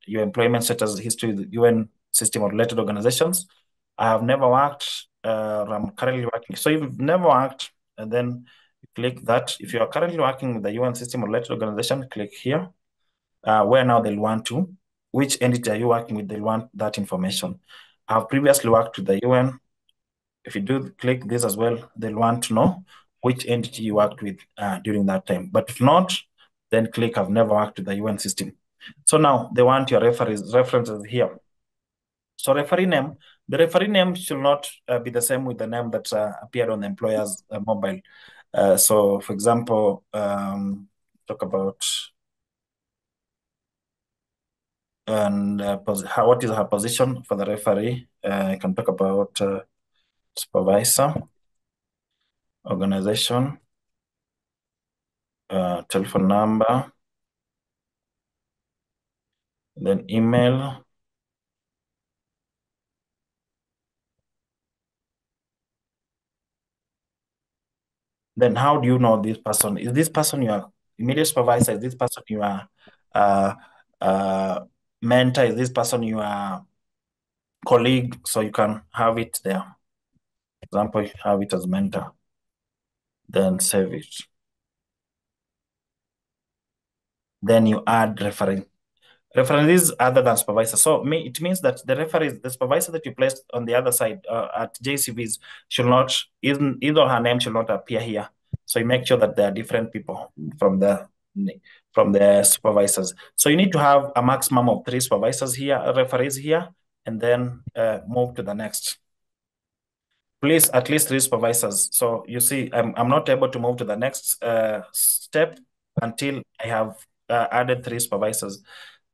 your employment status history, the UN system or related organizations. I have never worked, I'm currently working. So if you've never worked, and then you click that. If you are currently working with the UN system or related organization, click here, where now they'll want to, which entity are you working with, they'll want that information. I've previously worked with the UN. If you do click this as well, they'll want to know which entity you worked with during that time. But if not, then click I've never worked with the UN system. So now they want your references here. So referee name, The referee name should not be the same with the name that appeared on the employer's mobile. So, for example, talk about and what is her position for the referee. I can talk about supervisor, organization, telephone number, then email. Then how do you know this person? Is this person your immediate supervisor? Is this person your uh, mentor? Is this person your colleague? So you can have it there. For example, you have it as mentor. Then save it. Then you add referee. Referees other than supervisor. So it means that the referee, the supervisor that you placed on the other side at JCVs should not, either her name should not appear here. So you make sure that there are different people from the supervisors. So you need to have a maximum of 3 supervisors here, referees here, and then move to the next. Please, at least 3 supervisors. So you see, I'm not able to move to the next step until I have added 3 supervisors.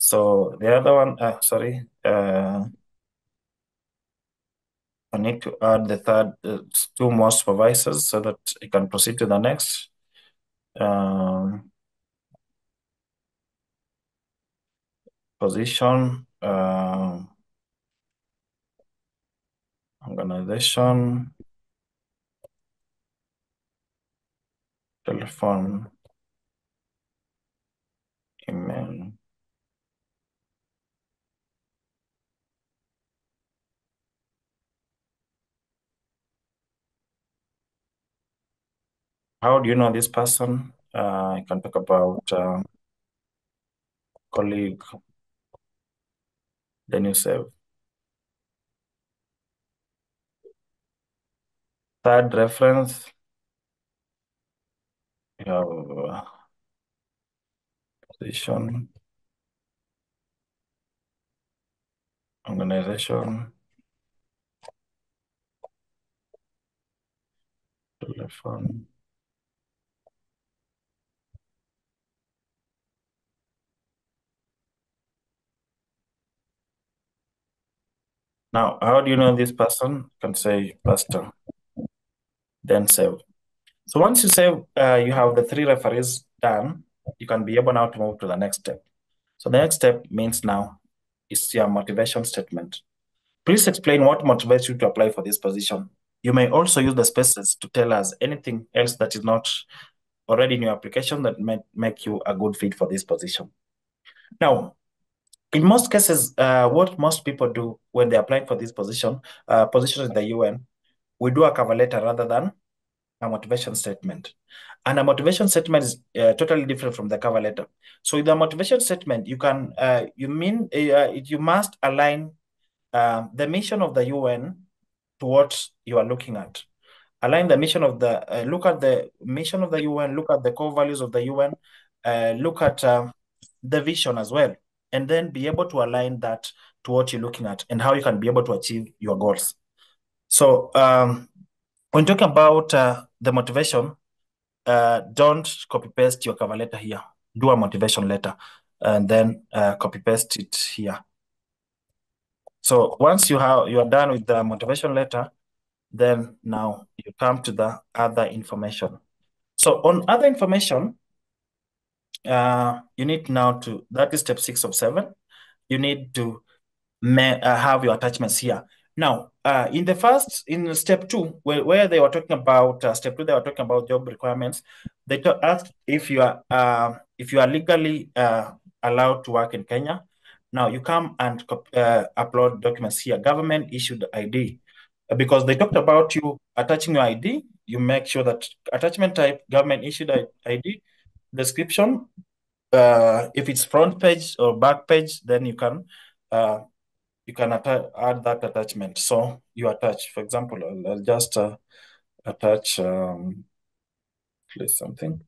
So the other one, sorry, I need to add the third 2 more supervisors so that I can proceed to the next. Position, organization, telephone, email. How do you know this person? I can talk about colleague, then you save. Third reference, you have position, organization, telephone. Now, how do you know this person? You can say pastor, then save. So once you save, you have the 3 referees done, you can be able now to move to the next step. So the next step means now is your motivation statement. Please explain what motivates you to apply for this position. You may also use the spaces to tell us anything else that is not already in your application that may make you a good fit for this position. Now, in most cases, what most people do when they apply for this position, positions in the UN, we do a cover letter rather than a motivation statement. And a motivation statement is totally different from the cover letter. So with the motivation statement, you must align the mission of the UN to what you are looking at. Align the mission of look at the mission of the UN, look at the core values of the UN, look at the vision as well, and then be able to align that to what you're looking at and how you can be able to achieve your goals. So when talking about the motivation, don't copy paste your cover letter here. Do a motivation letter and then copy paste it here. So once you are done with the motivation letter, then now you come to the other information. So on other information, you need now to, that is step 6 of 7. You need to have your attachments here. Now, in step 2, where they were talking about step 2, they were talking about job requirements. They asked if you are legally allowed to work in Kenya. Now you come and upload documents here, government issued ID, because they talked about you attaching your ID. You make sure that attachment type government issued ID, description. If it's front page or back page, then you can add that attachment. So you attach, for example, I'll just attach something.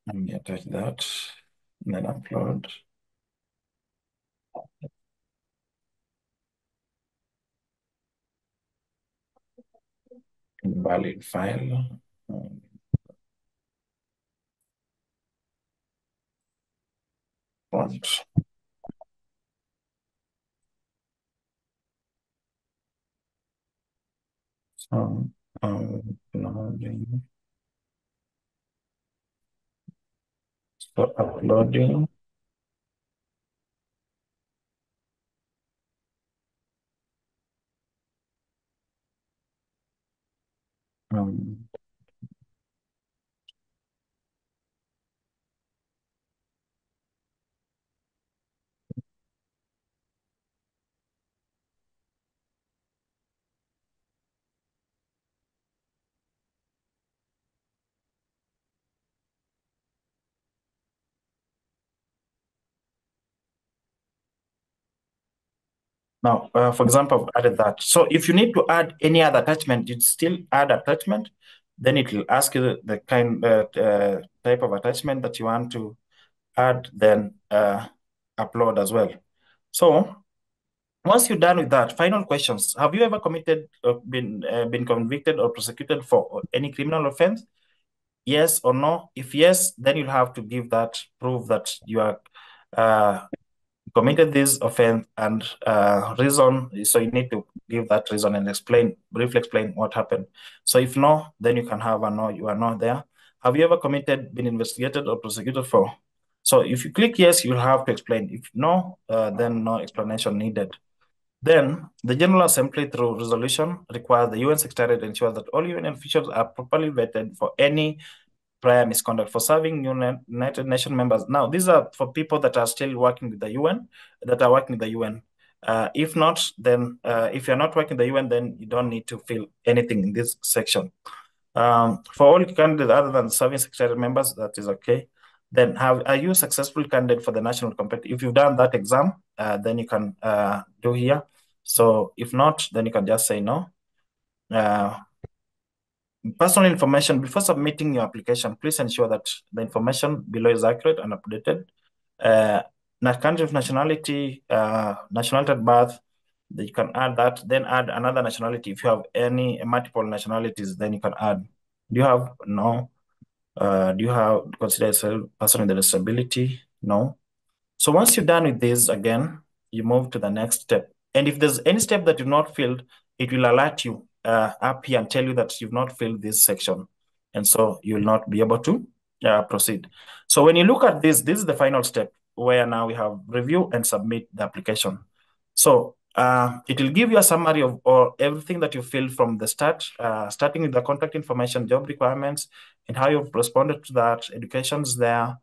Let me attach that and then upload. Invalid file. Font. So, uploading. So uploading. Now, for example, I've added that. So if you need to add any other attachment, you'd still add attachment. Then it will ask you the kind type of attachment that you want to add, then upload as well. So once you're done with that, final questions. Have you ever committed or been convicted or prosecuted for any criminal offense? Yes or no? If yes, then you'll have to give that proof that you are committed this offense and reason. So you need to give that reason and briefly explain what happened. So if no, then you can have a no, you are not there. Have you ever been investigated or prosecuted for? So if you click yes, you'll have to explain. If no, then no explanation needed. Then the General Assembly, through resolution, requires the UN Secretariat to ensure that all UN officials are properly vetted for any prior misconduct for serving United Nations members. Now, these are for people that are still working with the UN, that are working with the UN. If not, then if you're not working with the UN, then you don't need to fill anything in this section. For all candidates other than serving secretariat members, that is okay. Then are you a successful candidate for the national competition? If you've done that exam, then you can do here. So if not, then you can just say no. Personal information. Before submitting your application, please ensure that the information below is accurate and updated. Country of nationality, nationality at birth, you can add that. Then add another nationality. If you have any multiple nationalities, then you can add. Do you have? No. Do you have consider yourself a person with a disability? No. So once you're done with this, again, you move to the next step. And if there's any step that you've not filled, it will alert you up here and tell you that you've not filled this section. And so you'll not be able to proceed. So when you look at this is the final step where now we have review and submit the application. So it will give you a summary of everything that you filled from the start, starting with the contact information, job requirements, and how you've responded to that. Education is there,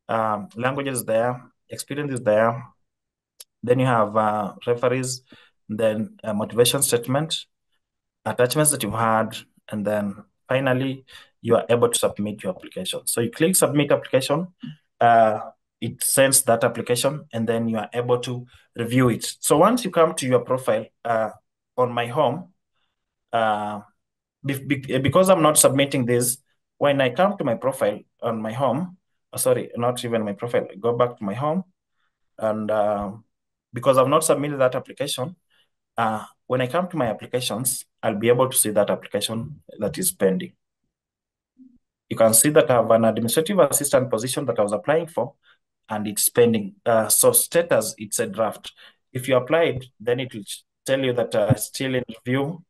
language is there, experience is there. Then you have referees, then a motivation statement, attachments that you've had, and then finally you are able to submit your application. So you click submit application, it sends that application, and then you are able to review it. So once you come to your profile on my home, because I'm not submitting this, when I come to my profile on my home, sorry, not even my profile, go back to my home, and because I've not submitted that application, when I come to my applications, I'll be able to see that application that is pending. You can see that I have an administrative assistant position that I was applying for, and it's pending. So status, it's a draft. If you applied, then it will tell you that still in review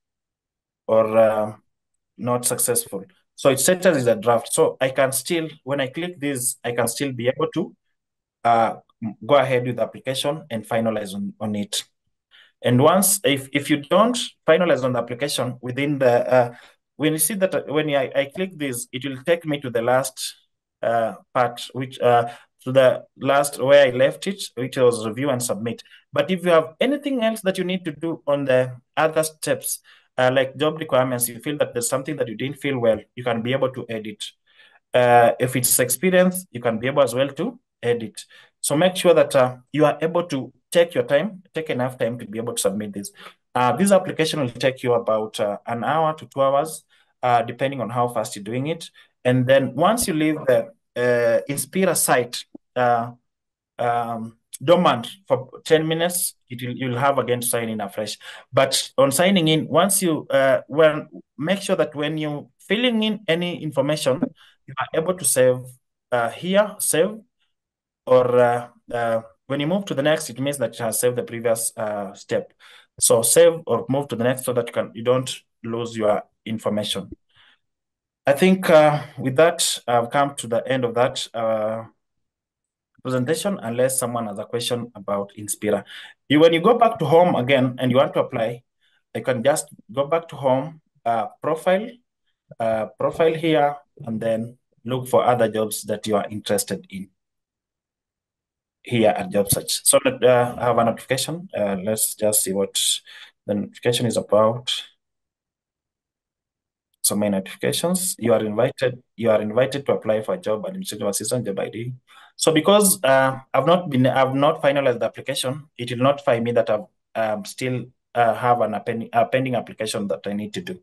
or not successful. So its status is a draft. So I can still, when I click this, I can still be able to go ahead with the application and finalize on it. And once, if you don't finalize on the application within the, when you see that, when I click this, it will take me to the last part, which to the last where I left it, which was review and submit. But if you have anything else that you need to do on the other steps, like job requirements, you feel that there's something that you didn't feel well, you can be able to edit. If it's experience, you can be able as well to edit. So make sure that you are able to take your time, take enough time to be able to submit this. This application will take you about an hour to 2 hours, depending on how fast you're doing it. And then once you leave the Inspira site, dormant for 10 minutes, you'll have again to sign in afresh. But on signing in, once you make sure that when you filling in any information, you are able to save here, save, or when you move to the next, it means that it has saved the previous step. So save or move to the next so that you don't lose your information. I think with that, I've come to the end of that presentation, unless someone has a question about Inspira. When you go back to home again and you want to apply, you can just go back to home, profile here, and then look for other jobs that you are interested in here at job search. So I have a notification. Let's just see what the notification is about. So my notifications, you are invited to apply for a job, administrative assistant, job ID. So because I've not finalized the application, it will notify me that I've still have a pending application that I need to do.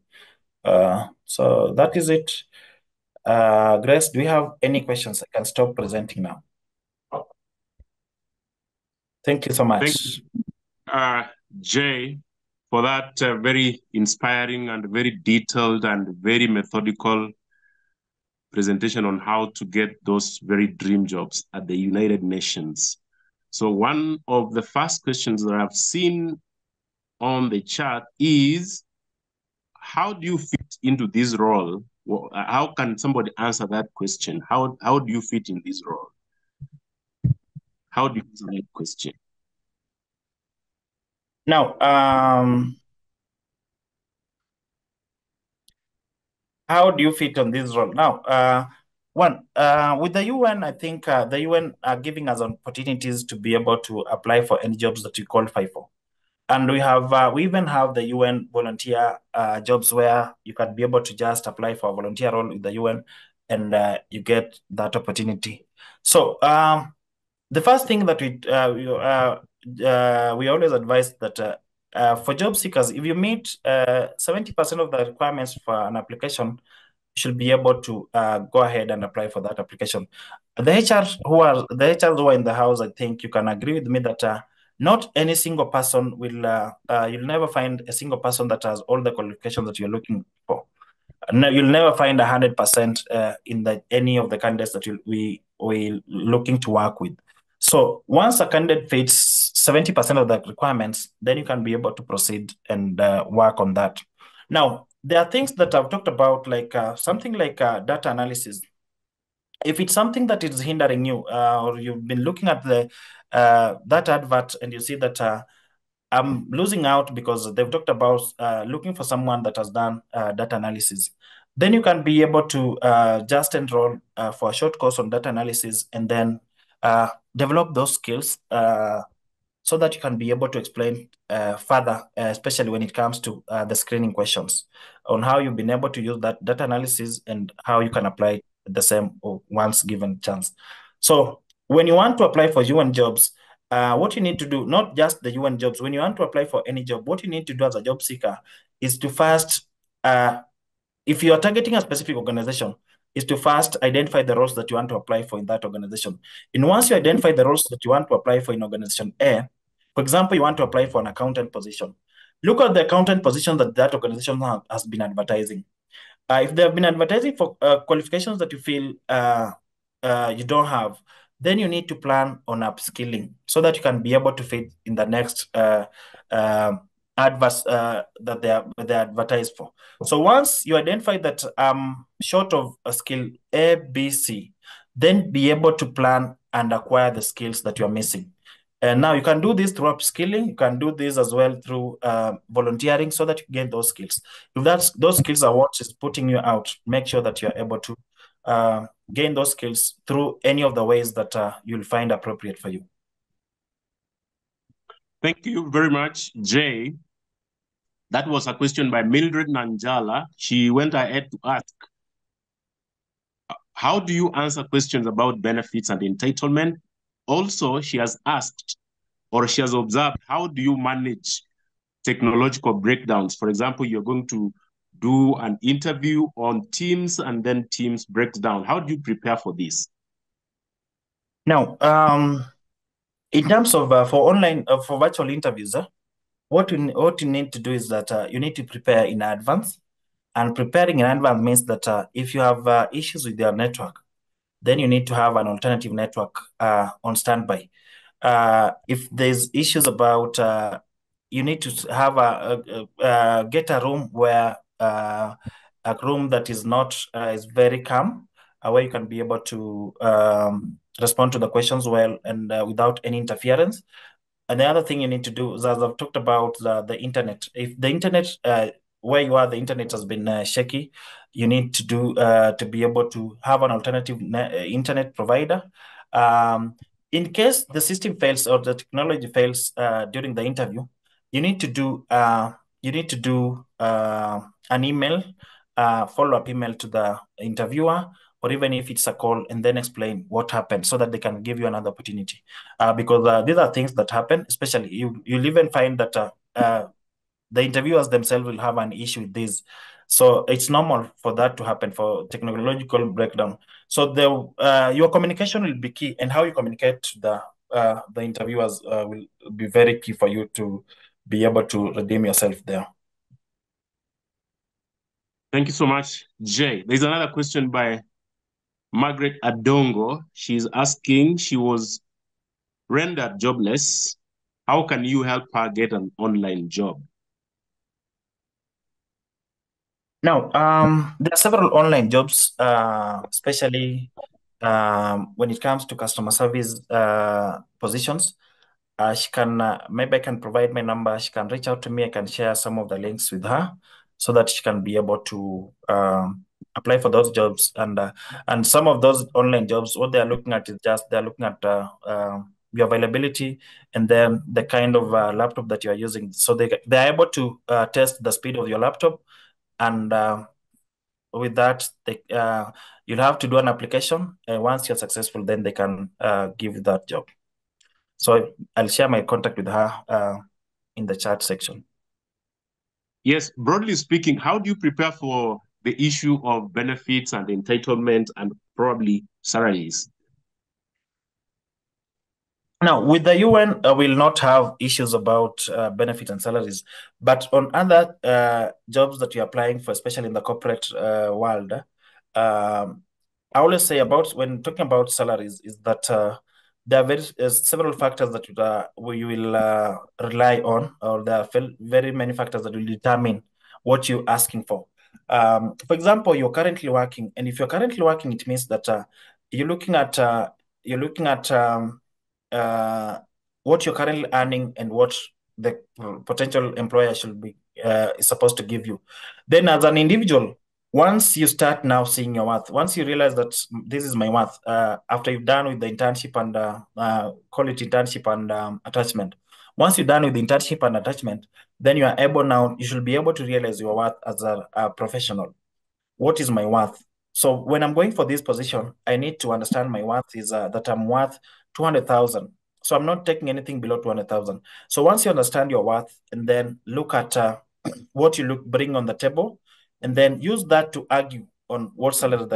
So that is it. Grace, do you have any questions? I can stop presenting now. Thank you so much. Thank you, Jay, for that very inspiring and very detailed and very methodical presentation on how to get those very dream jobs at the United Nations. So one of the first questions that I've seen on the chat is, how do you fit into this role? Well, how can somebody answer that question? How do you fit in this role? How do you answer that question? Now, how do you fit on this role? Now, with the UN, I think the UN are giving us opportunities to be able to apply for any jobs that we qualify for. And we even have the UN volunteer jobs where you can be able to just apply for a volunteer role with the UN and you get that opportunity. So the first thing that we always advise that for job seekers, if you meet 70% of the requirements for an application, you should be able to go ahead and apply for that application. The HRs who are in the house, I think you can agree with me that not any single person will, you'll never find a single person that has all the qualifications that you're looking for. No, you'll never find 100% in any of the candidates that we looking to work with. So once a candidate fits 70% of the requirements, then you can be able to proceed and work on that. Now, there are things that I've talked about, like something like data analysis. If it's something that is hindering you, or you've been looking at that advert and you see that I'm losing out because they've talked about looking for someone that has done data analysis, then you can be able to just enroll for a short course on data analysis and then develop those skills so that you can be able to explain further, especially when it comes to the screening questions on how you've been able to use that data analysis and how you can apply the same once given chance. So when you want to apply for UN jobs, what you need to do, not just the UN jobs, when you want to apply for any job, what you need to do as a job seeker is to first, if you are targeting a specific organization, is to first identify the roles that you want to apply for in that organization. And once you identify the roles that you want to apply for in organization A, for example, you want to apply for an accountant position. Look at the accountant position that organization has been advertising. If they have been advertising for qualifications that you feel you don't have, then you need to plan on upskilling so that you can be able to fit in the next adverts that they advertise for. So once you identify that I'm short of a skill A, B, C, then be able to plan and acquire the skills that you're missing. And now you can do this through upskilling. You can do this as well through volunteering so that you gain those skills. If those skills are what is putting you out, make sure that you're able to gain those skills through any of the ways that you'll find appropriate for you. Thank you very much, Jay. That was a question by Mildred Nanjala. She went ahead to ask, how do you answer questions about benefits and entitlement? Also, she has asked, or she has observed, how do you manage technological breakdowns? For example, you're going to do an interview on Teams and then Teams breaks down. How do you prepare for this? Now, In terms of for online for virtual interviews, what you need to do is that you need to prepare in advance. And preparing in advance means that if you have issues with your network, then you need to have an alternative network on standby. If there's issues about, you need to have get a room where a room that is not is very calm, where you can be able to respond to the questions well and without any interference. And the other thing you need to do is, as I've talked about, the internet. If the internet where you are, the internet has been shaky, you need to do to be able to have an alternative internet provider. In case the system fails or the technology fails during the interview, you need to do an email, follow-up email to the interviewer, or even if it's a call, and then explain what happened so that they can give you another opportunity. Because these are things that happen, especially you'll even find that the interviewers themselves will have an issue with this. So it's normal for that to happen, for technological breakdown. So your communication will be key, and how you communicate to the interviewers will be very key for you to be able to redeem yourself there. Thank you so much, Jay. There's another question by Margaret Adongo. She's asking, she was rendered jobless. How can you help her get an online job? Now, there are several online jobs, especially when it comes to customer service positions. She can maybe I can provide my number. She can reach out to me. I can share some of the links with her so that she can be able to apply for those jobs. And some of those online jobs, what they're looking at is just they're looking at your availability and then the kind of laptop that you're using. So they're able to test the speed of your laptop, and with that, you'll have to do an application. And once you're successful, then they can give you that job. So I'll share my contact with her in the chat section. Yes, broadly speaking, how do you prepare for the issue of benefits and entitlement and probably salaries? Now, with the UN, we'll not have issues about benefits and salaries, but on other jobs that you're applying for, especially in the corporate world, I always say about when talking about salaries is that there are several factors that we will rely on, or there are very many factors that will determine what you're asking for. For example, you're currently working, and if you're currently working, it means that you're looking at what you're currently earning and what the potential employer should be is supposed to give you. Then, as an individual, once you start now seeing your worth, once you realize that this is my worth, after you've done with the internship and call it internship and attachment, once you're done with the internship and attachment, then you are able now, you should be able to realize your worth as a professional. What is my worth? So when I'm going for this position, I need to understand my worth is that I'm worth 200,000. So I'm not taking anything below 200,000. So once you understand your worth, and then look at what you bring on the table, and then use that to argue on what salary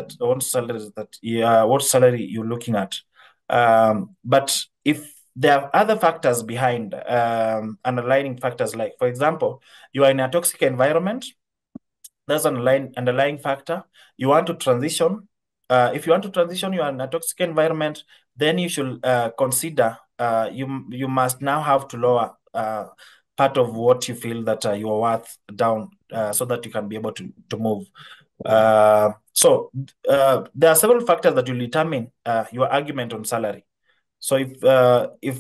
you're looking at. But if there are other factors behind, underlying factors, like, for example, you are in a toxic environment, that's an underlying factor. You want to transition. If you want to transition, you are in a toxic environment, then you should consider you must now have to lower part of what you feel that you are worth down so that you can be able to move. So there are several factors that will determine your argument on salary. So if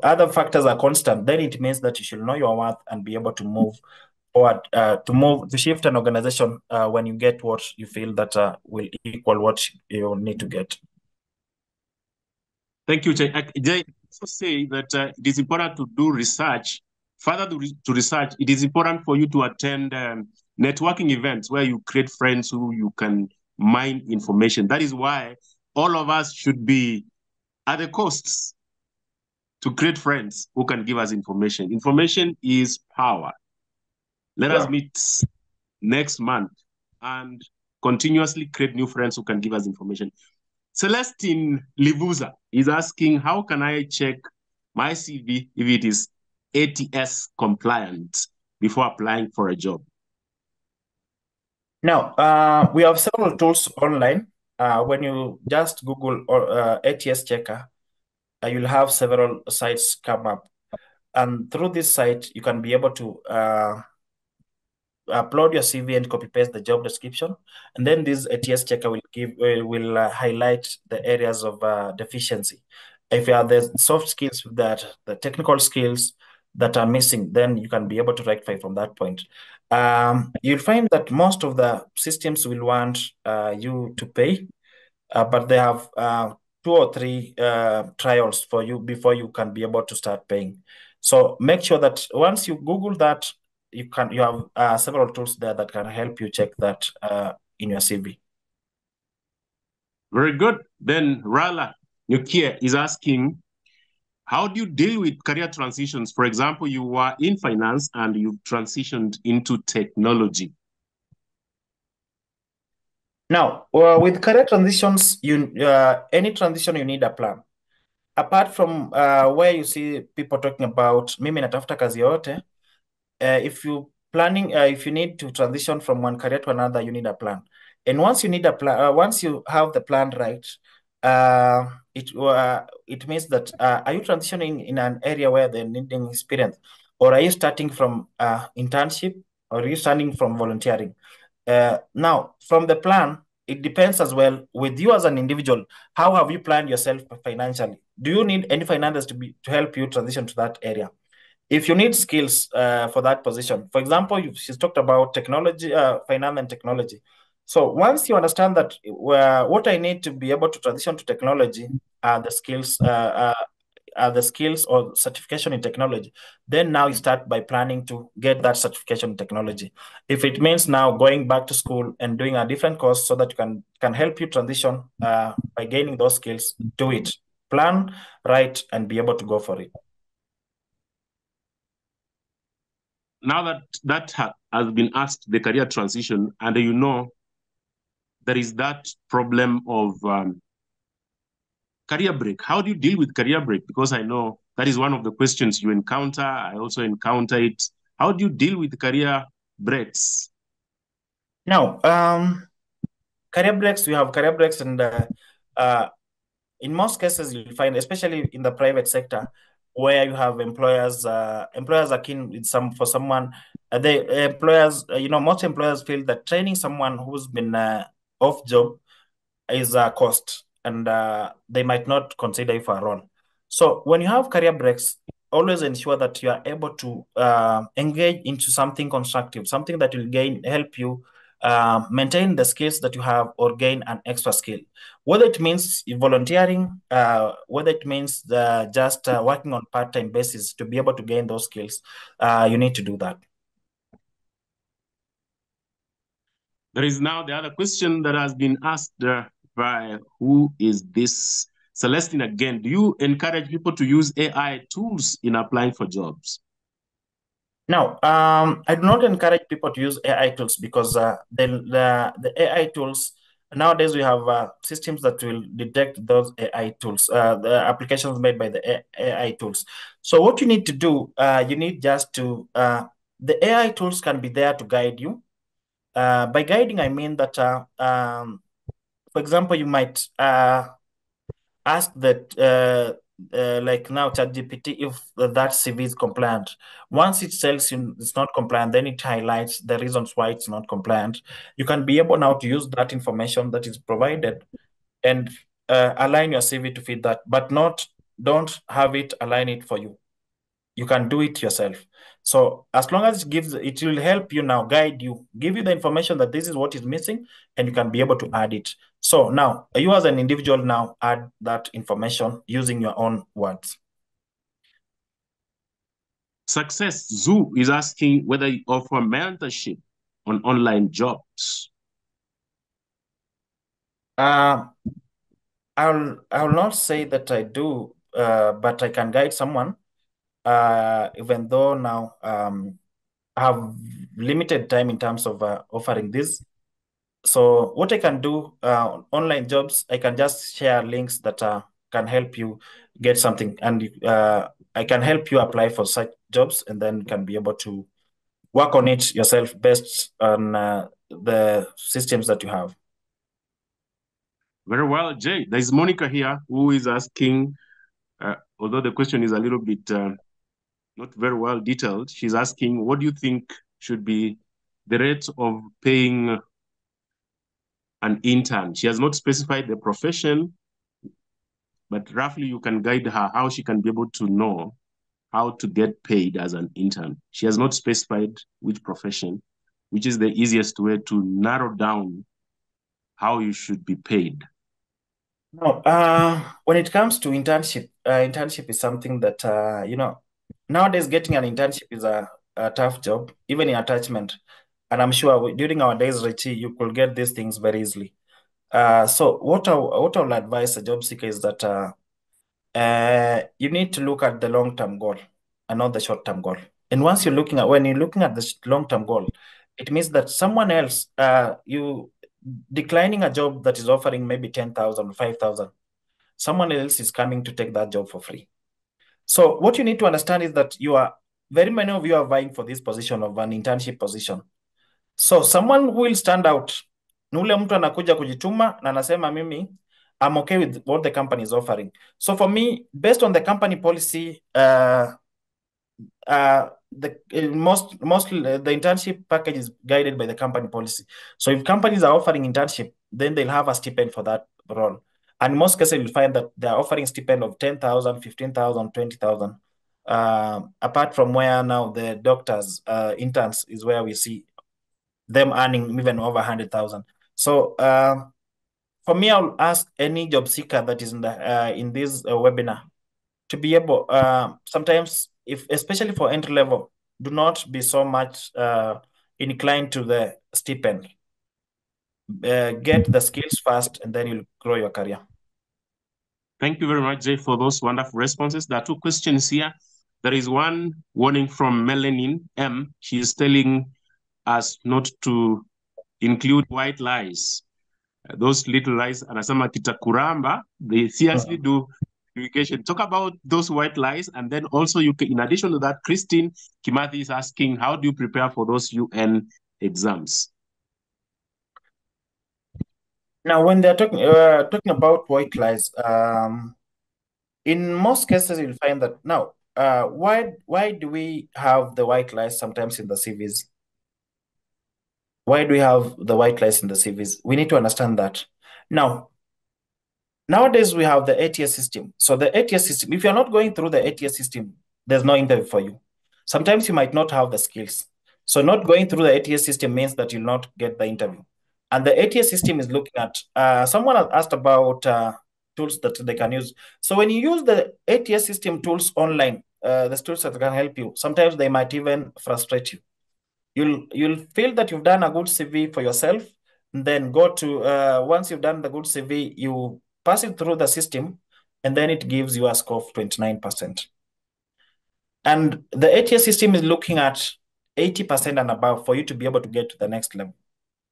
other factors are constant, then it means that you should know your worth and be able to move forward, to shift an organization when you get what you feel that will equal what you need to get. Thank you, Jay. Jay, also say that it is important to do research. Further to research, it is important for you to attend networking events where you create friends who you can mine information. That is why all of us should be at the costs to create friends who can give us information. Information is power. Let us meet next month and continuously create new friends who can give us information. Celestine Livuza is asking, how can I check my CV if it is ATS compliant before applying for a job? Now, we have several tools online. When you just Google or ATS checker, you'll have several sites come up. And through this site, you can be able to upload your CV and copy paste the job description, and then this ATS checker will highlight the areas of deficiency. If you have the soft skills that the technical skills that are missing, then you can be able to rectify from that point. You'll find that most of the systems will want you to pay, but they have 2 or 3 trials for you before you can be able to start paying. So make sure that once you Google that, you have several tools there that can help you check that in your CV. Very good. Then Rala Nukia is asking, how do you deal with career transitions? For example, you were in finance and you transitioned into technology. Now, with career transitions, any transition you need a plan. Apart from where you see people talking about mimi natafuta kazi yote, if you need to transition from one career to another, you need a plan. And once you need a plan, once you have the plan right, it means that are you transitioning in an area where they're needing experience, or are you starting from internship, or are you starting from volunteering? Now, from the plan, it depends as well with you as an individual. How have you planned yourself financially? Do you need any finances to help you transition to that area? If you need skills for that position, for example, she's talked about technology, finance and technology. So once you understand that what I need to be able to transition to technology are the skills or certification in technology, then now you start by planning to get that certification in technology. If it means now going back to school and doing a different course so that you can help you transition by gaining those skills, do it. Plan, right, and be able to go for it. Now that has been asked, the career transition, and there is that problem of career break. How do you deal with career break? Because I know that is one of the questions you encounter. I also encounter it. How do you deal with career breaks? Now, career breaks, we have career breaks, and in most cases, you'll find, especially in the private sector, where you have employers are keen with someone. Most employers feel that training someone who's been off job is a cost, and they might not consider you for a role. So when you have career breaks, always ensure that you are able to engage into something constructive, something that will help you maintain the skills that you have or gain an extra skill. Whether it means volunteering, whether it means just working on part-time basis to be able to gain those skills, you need to do that. There is now the other question that has been asked by, who is this? Celestine again. Do you encourage people to use AI tools in applying for jobs? Now, I do not encourage people to use AI tools because the AI tools, nowadays we have systems that will detect those AI tools, the applications made by the AI tools. So what you need to do, you need just to, the AI tools can be there to guide you. By guiding, I mean that, for example, you might ask that, like now ChatGPT, if that CV is compliant. Once it tells you it's not compliant, then it highlights the reasons why it's not compliant. You can be able now to use that information that is provided and align your CV to fit that, but don't have it align it for you. You can do it yourself. So as long as it will help you now, guide you, give you the information that this is what is missing, and you can be able to add it. So now you as an individual now add that information using your own words. Success Zoo is asking whether you offer mentorship on online jobs. I'll not say that I do, but I can guide someone. Even though now I have limited time in terms of offering this. So what I can do online jobs, I can just share links that can help you get something, and I can help you apply for such jobs, and then you can be able to work on it yourself based on the systems that you have. Very well, Jay. There's Monica here who is asking, although the question is a little bit not very well detailed, she's asking, what do you think should be the rate of paying an intern? She has not specified the profession, but roughly you can guide her how she can be able to know how to get paid as an intern. She has not specified which profession, which is the easiest way to narrow down how you should be paid. No, when it comes to internship, internship is something that, nowadays getting an internship is a tough job, even in attachment. And I'm sure during our days, Richie, you could get these things very easily. So what I will advise a job seeker is that you need to look at the long-term goal and not the short-term goal. And when you're looking at the long-term goal, it means that someone else, you declining a job that is offering maybe 10,000, 5,000, someone else is coming to take that job for free. So what you need to understand is that very many of you are vying for this position of an internship position. So someone who will stand out ni ule mtu anakuja kujituma na anasema mimi I'm okay with what the company is offering. So for me, based on the company policy, mostly the internship package is guided by the company policy. So if companies are offering internship, then they'll have a stipend for that role. And in most cases, you'll find that they're offering stipend of 10,000, 15,000, 20,000. Apart from where now the doctors, interns is where we see them earning even over 100,000. So for me, I'll ask any job seeker that is in this webinar to be able, sometimes, especially for entry level, do not be so much inclined to the stipend. Get the skills first, and then you'll grow your career. Thank you very much, Jay, for those wonderful responses. There are two questions here. There is one warning from Melanin M. She is telling us not to include white lies. Those little lies, anasema kitakuramba, they seriously do education. Talk about those white lies, and then also you can, in addition to that, Christine Kimathi is asking, how do you prepare for those UN exams? Now, when they're talking about white lies, in most cases you'll find that now, why do we have the white lies sometimes in the CVs? Why do we have the white lies in the CVs? We need to understand that. Now, nowadays we have the ATS system. So the ATS system, if you're not going through the ATS system, there's no interview for you. Sometimes you might not have the skills. So not going through the ATS system means that you'll not get the interview. And the ATS system is looking at, someone has asked about tools that they can use. So when you use the ATS system tools online, the tools that can help you, sometimes they might even frustrate you. You'll feel that you've done a good CV for yourself, and then go to, once you've done the good CV, you pass it through the system, and then it gives you a score of 29%. And the ATS system is looking at 80% and above for you to be able to get to the next level.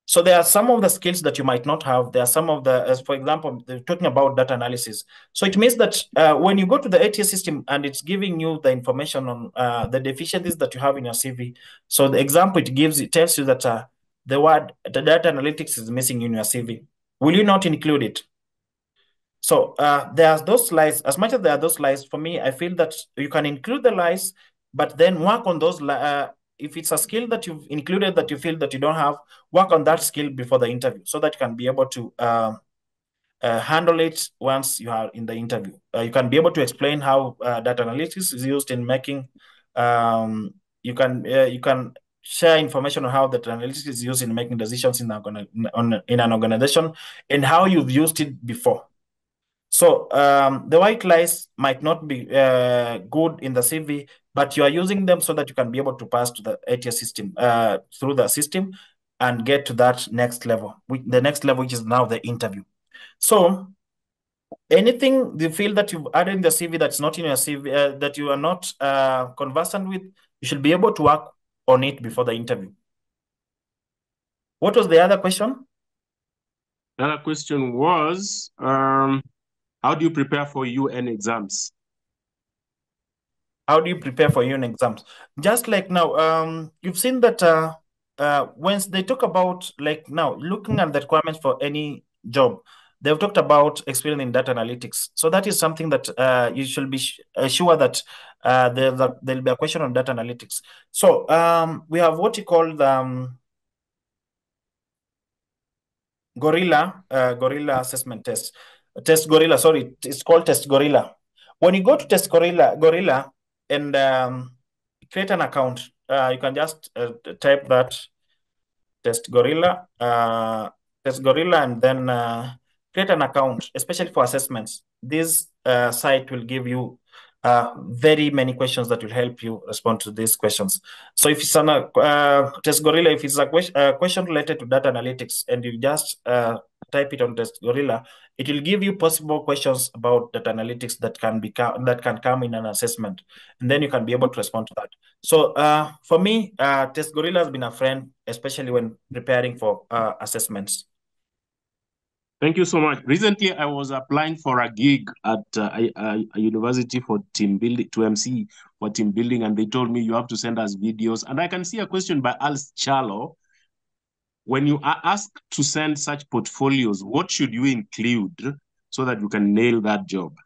So there are some of the skills that you might not have. There are some of the, as for example, they're talking about data analysis. So it means that when you go to the ATS system and it's giving you the information on the deficiencies that you have in your CV. So the example it tells you that the word the data analytics is missing in your CV. Will you not include it? So there's those lies. As much as there are those lies, for me, I feel that you can include the lies, but then work on those. If it's a skill that you've included that you feel that you don't have, work on that skill before the interview so that you can be able to handle it once you are in the interview. You can be able to explain how data analytics is used in making. You can share information on how data analytics is used in making decisions in an organization and how you've used it before. So the white lies might not be good in the CV, but you are using them so that you can be able to pass to the ATS system through the system and get to that next level, the next level, which is now the interview. So anything you feel that you've added in the CV that's not in your CV, that you are not conversant with, you should be able to work on it before the interview. What was the other question? The other question was, how do you prepare for UN exams? How do you prepare for your exams? Just like now, you've seen that when they talk about like now looking at the requirements for any job, they've talked about experience in data analytics. So that is something that you should be sure that there'll be a question on data analytics. So we have what you call the Gorilla assessment test. Test Gorilla, sorry, it's called Test Gorilla. When you go to Test Gorilla and create an account, you can just type that Test Gorilla, and then create an account, especially for assessments. This site will give you very many questions that will help you respond to these questions. So if it's an Test Gorilla, if it's a question related to data analytics, and you just type it on Test Gorilla, it will give you possible questions about data analytics that can come in an assessment, and then you can be able to respond to that. So for me, Test Gorilla has been a friend, especially when preparing for assessments. Thank you so much. Recently, I was applying for a gig at a university for team building, to MC for team building, and they told me you have to send us videos. And I can see a question by Alice Charlo. When you are asked to send such portfolios, what should you include so that you can nail that job?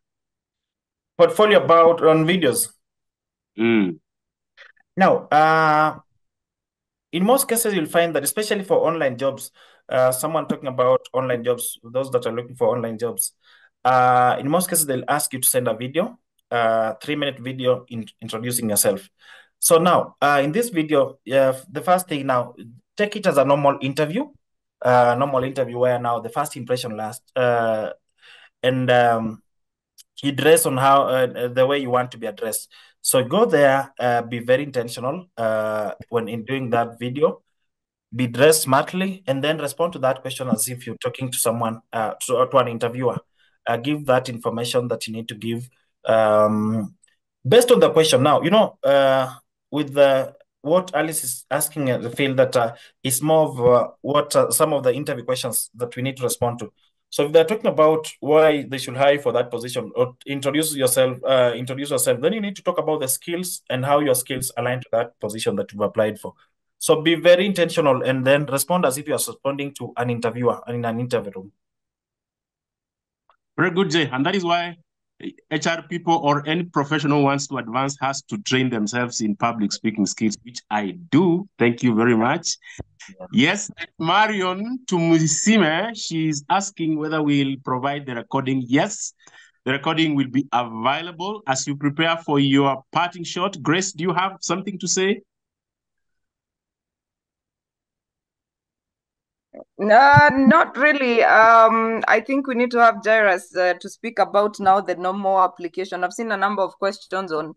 Portfolio about on videos. Now, in most cases, you'll find that, especially for online jobs, someone talking about online jobs, those that are looking for online jobs, in most cases, they'll ask you to send a video, 3-minute video introducing yourself. So now, in this video, the first thing now, take it as a normal interview where now the first impression lasts, and you dress on how the way you want to be addressed. So go there, be very intentional when in doing that video, be dressed smartly, and then respond to that question as if you're talking to someone, to an interviewer. Give that information that you need to give based on the question. Now, with what Alice is asking, I feel that it's more of what some of the interview questions that we need to respond to. So if they're talking about why they should hire for that position or introduce yourself, then you need to talk about the skills and how your skills align to that position that you've applied for. So be very intentional and then respond as if you are responding to an interviewer in an interview room. Very good, Jay. And that is why HR people or any professional wants to advance has to train themselves in public speaking skills, which I do. Thank you very much. Yes, Marion Tumusime, she's asking whether we'll provide the recording. Yes, the recording will be available as you prepare for your parting shot. Grace, do you have something to say? No, not really. I think we need to have Jairus to speak about now the normal application. I've seen a number of questions on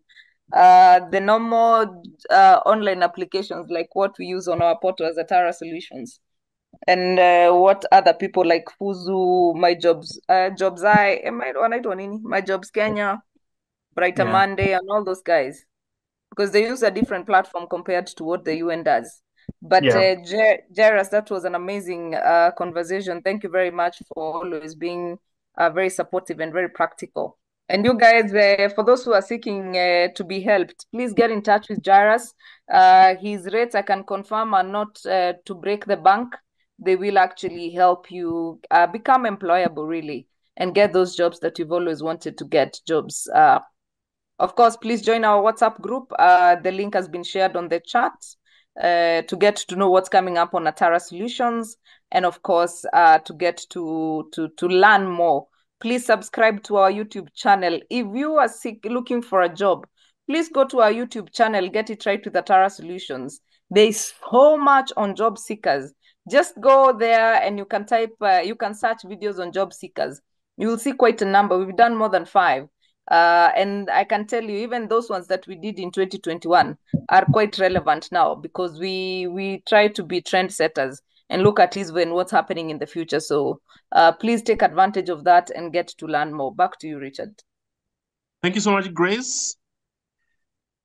the normal online applications, like what we use on our portal as Atara Solutions, and what other people like Fuzu, My Jobs, Jobs My Jobs Kenya, Brighter Monday, and all those guys, because they use a different platform compared to what the UN does. But Jairus, that was an amazing conversation. Thank you very much for always being very supportive and very practical. And you guys, for those who are seeking to be helped, please get in touch with Jairus. His rates, I can confirm, are not to break the bank. They will actually help you become employable, really, and get those jobs that you've always wanted to get, jobs. Of course, please join our WhatsApp group. The link has been shared on the chat to get to know what's coming up on Atara Solutions, and of course, to get to learn more. Please subscribe to our YouTube channel. If you are looking for a job, please go to our YouTube channel, Get It Right with Atara Solutions. There's so much on job seekers. Just go there and you can type, you can search videos on job seekers. You will see quite a number. We've done more than 5. And I can tell you, even those ones that we did in 2021 are quite relevant now, because we try to be trendsetters and look at least what's happening in the future. So please take advantage of that and get to learn more. Back to you, Richard. Thank you so much, Grace.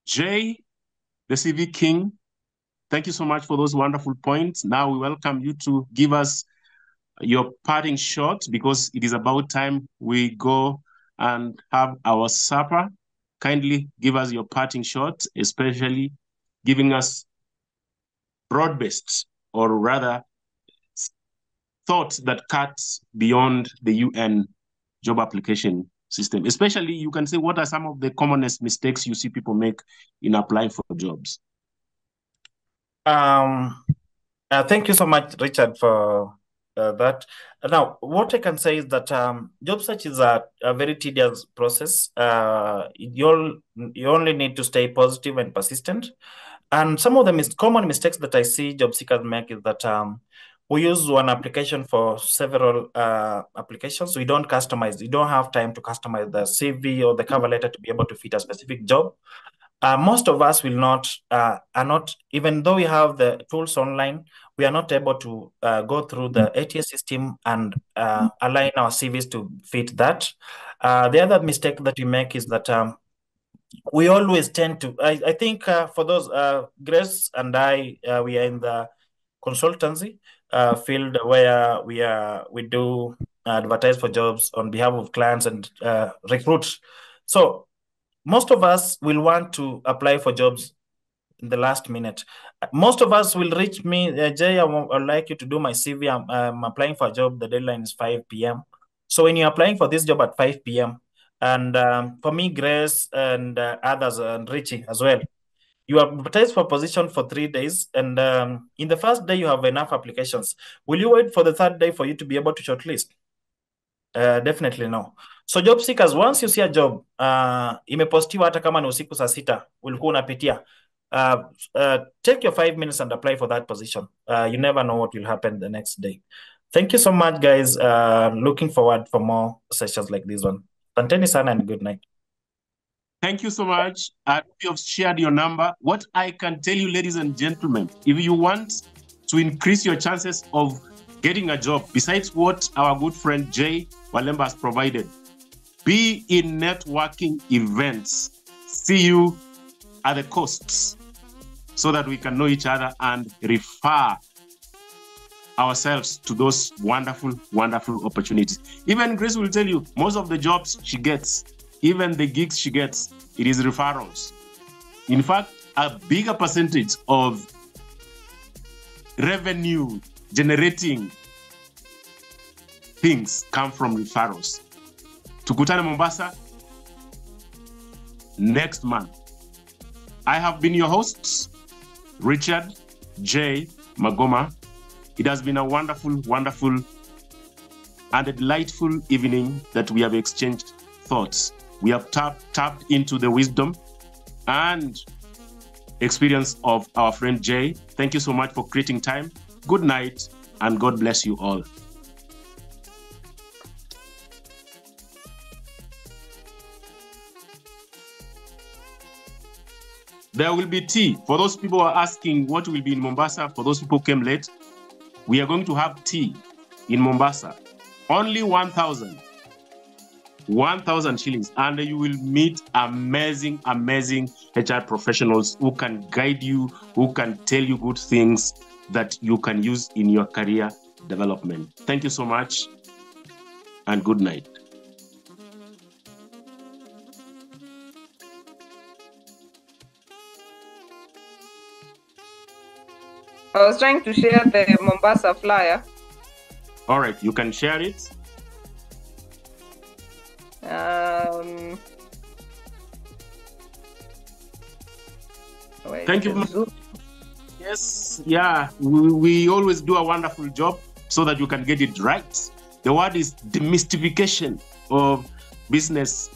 Jay, the CV King, thank you so much for those wonderful points. Now we welcome you to give us your parting shot, because it is about time we go and have our supper. kindly give us your parting shot, especially giving us broad-based, or rather thoughts that cuts beyond the UN job application system. Especially, you can say, what are some of the commonest mistakes you see people make in applying for jobs? Thank you so much, Richard, for that. Now, what I can say is that job search is a very tedious process. You only need to stay positive and persistent. And some of the common mistakes that I see job seekers make is that we use one application for several applications. We don't customize. You don't have time to customize the CV or the cover letter to be able to fit a specific job. Most of us are not, even though we have the tools online, we are not able to go through the ATS system and align our CVs to fit that. The other mistake that we make is that we always tend to, I think for those, Grace and I, we are in the consultancy field where we do advertise for jobs on behalf of clients and recruit. So most of us will want to apply for jobs in the last minute. Most of us will reach me, Jay, I'd like you to do my CV. I'm applying for a job. The deadline is 5 p.m. So when you're applying for this job at 5 p.m., and for me, Grace and others, and Richie as well, you advertise for position for 3 days, and in the first day you have enough applications. Will you wait for the third day for you to be able to shortlist? Definitely no. So job seekers, once you see a job imepostiwa hata kama ni usiku saa 6 ulikuwa unapitia, take your 5 minutes and apply for that position. You never know what will happen the next day. Thank you so much, guys. Looking forward for more sessions like this one. Asanteni sana and good night. Thank you so much. You have shared your number. What I can tell you, ladies and gentlemen, if you want to increase your chances of getting a job, besides what our good friend Jay Walemba has provided, be in networking events. See you at the coasts so that we can know each other and refer ourselves to those wonderful, wonderful opportunities. Even Grace will tell you, most of the jobs she gets, even the gigs she gets, it is referrals. In fact, a bigger percentage of revenue generating things come from referrals. Tukutane Mombasa next month. I have been your host, Richard J. Magoma. It has been a wonderful, wonderful and a delightful evening that we have exchanged thoughts. We have tapped into the wisdom and experience of our friend Jay. Thank you so much for creating time. Good night and God bless you all. There will be tea. For those people who are asking what will be in Mombasa, for those people who came late, we are going to have tea in Mombasa. Only 1,000 shillings. And you will meet amazing, amazing HR professionals who can guide you, who can tell you good things that you can use in your career development. Thank you so much and good night. I was trying to share the Mombasa flyer. All right, you can share it. Thank you. Yes, yeah, we always do a wonderful job so that you can get it right. The word is demystification of business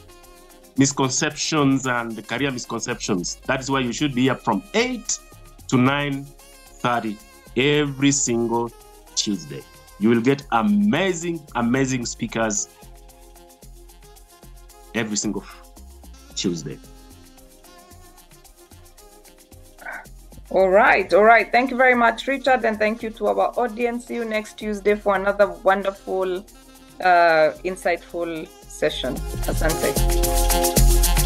misconceptions and career misconceptions. That is why you should be here from 8 to 9:30 every single Tuesday. You will get amazing, amazing speakers every single Tuesday. All right. Thank you very much, Richard, and thank you to our audience. See you next Tuesday for another wonderful, insightful session. Asante.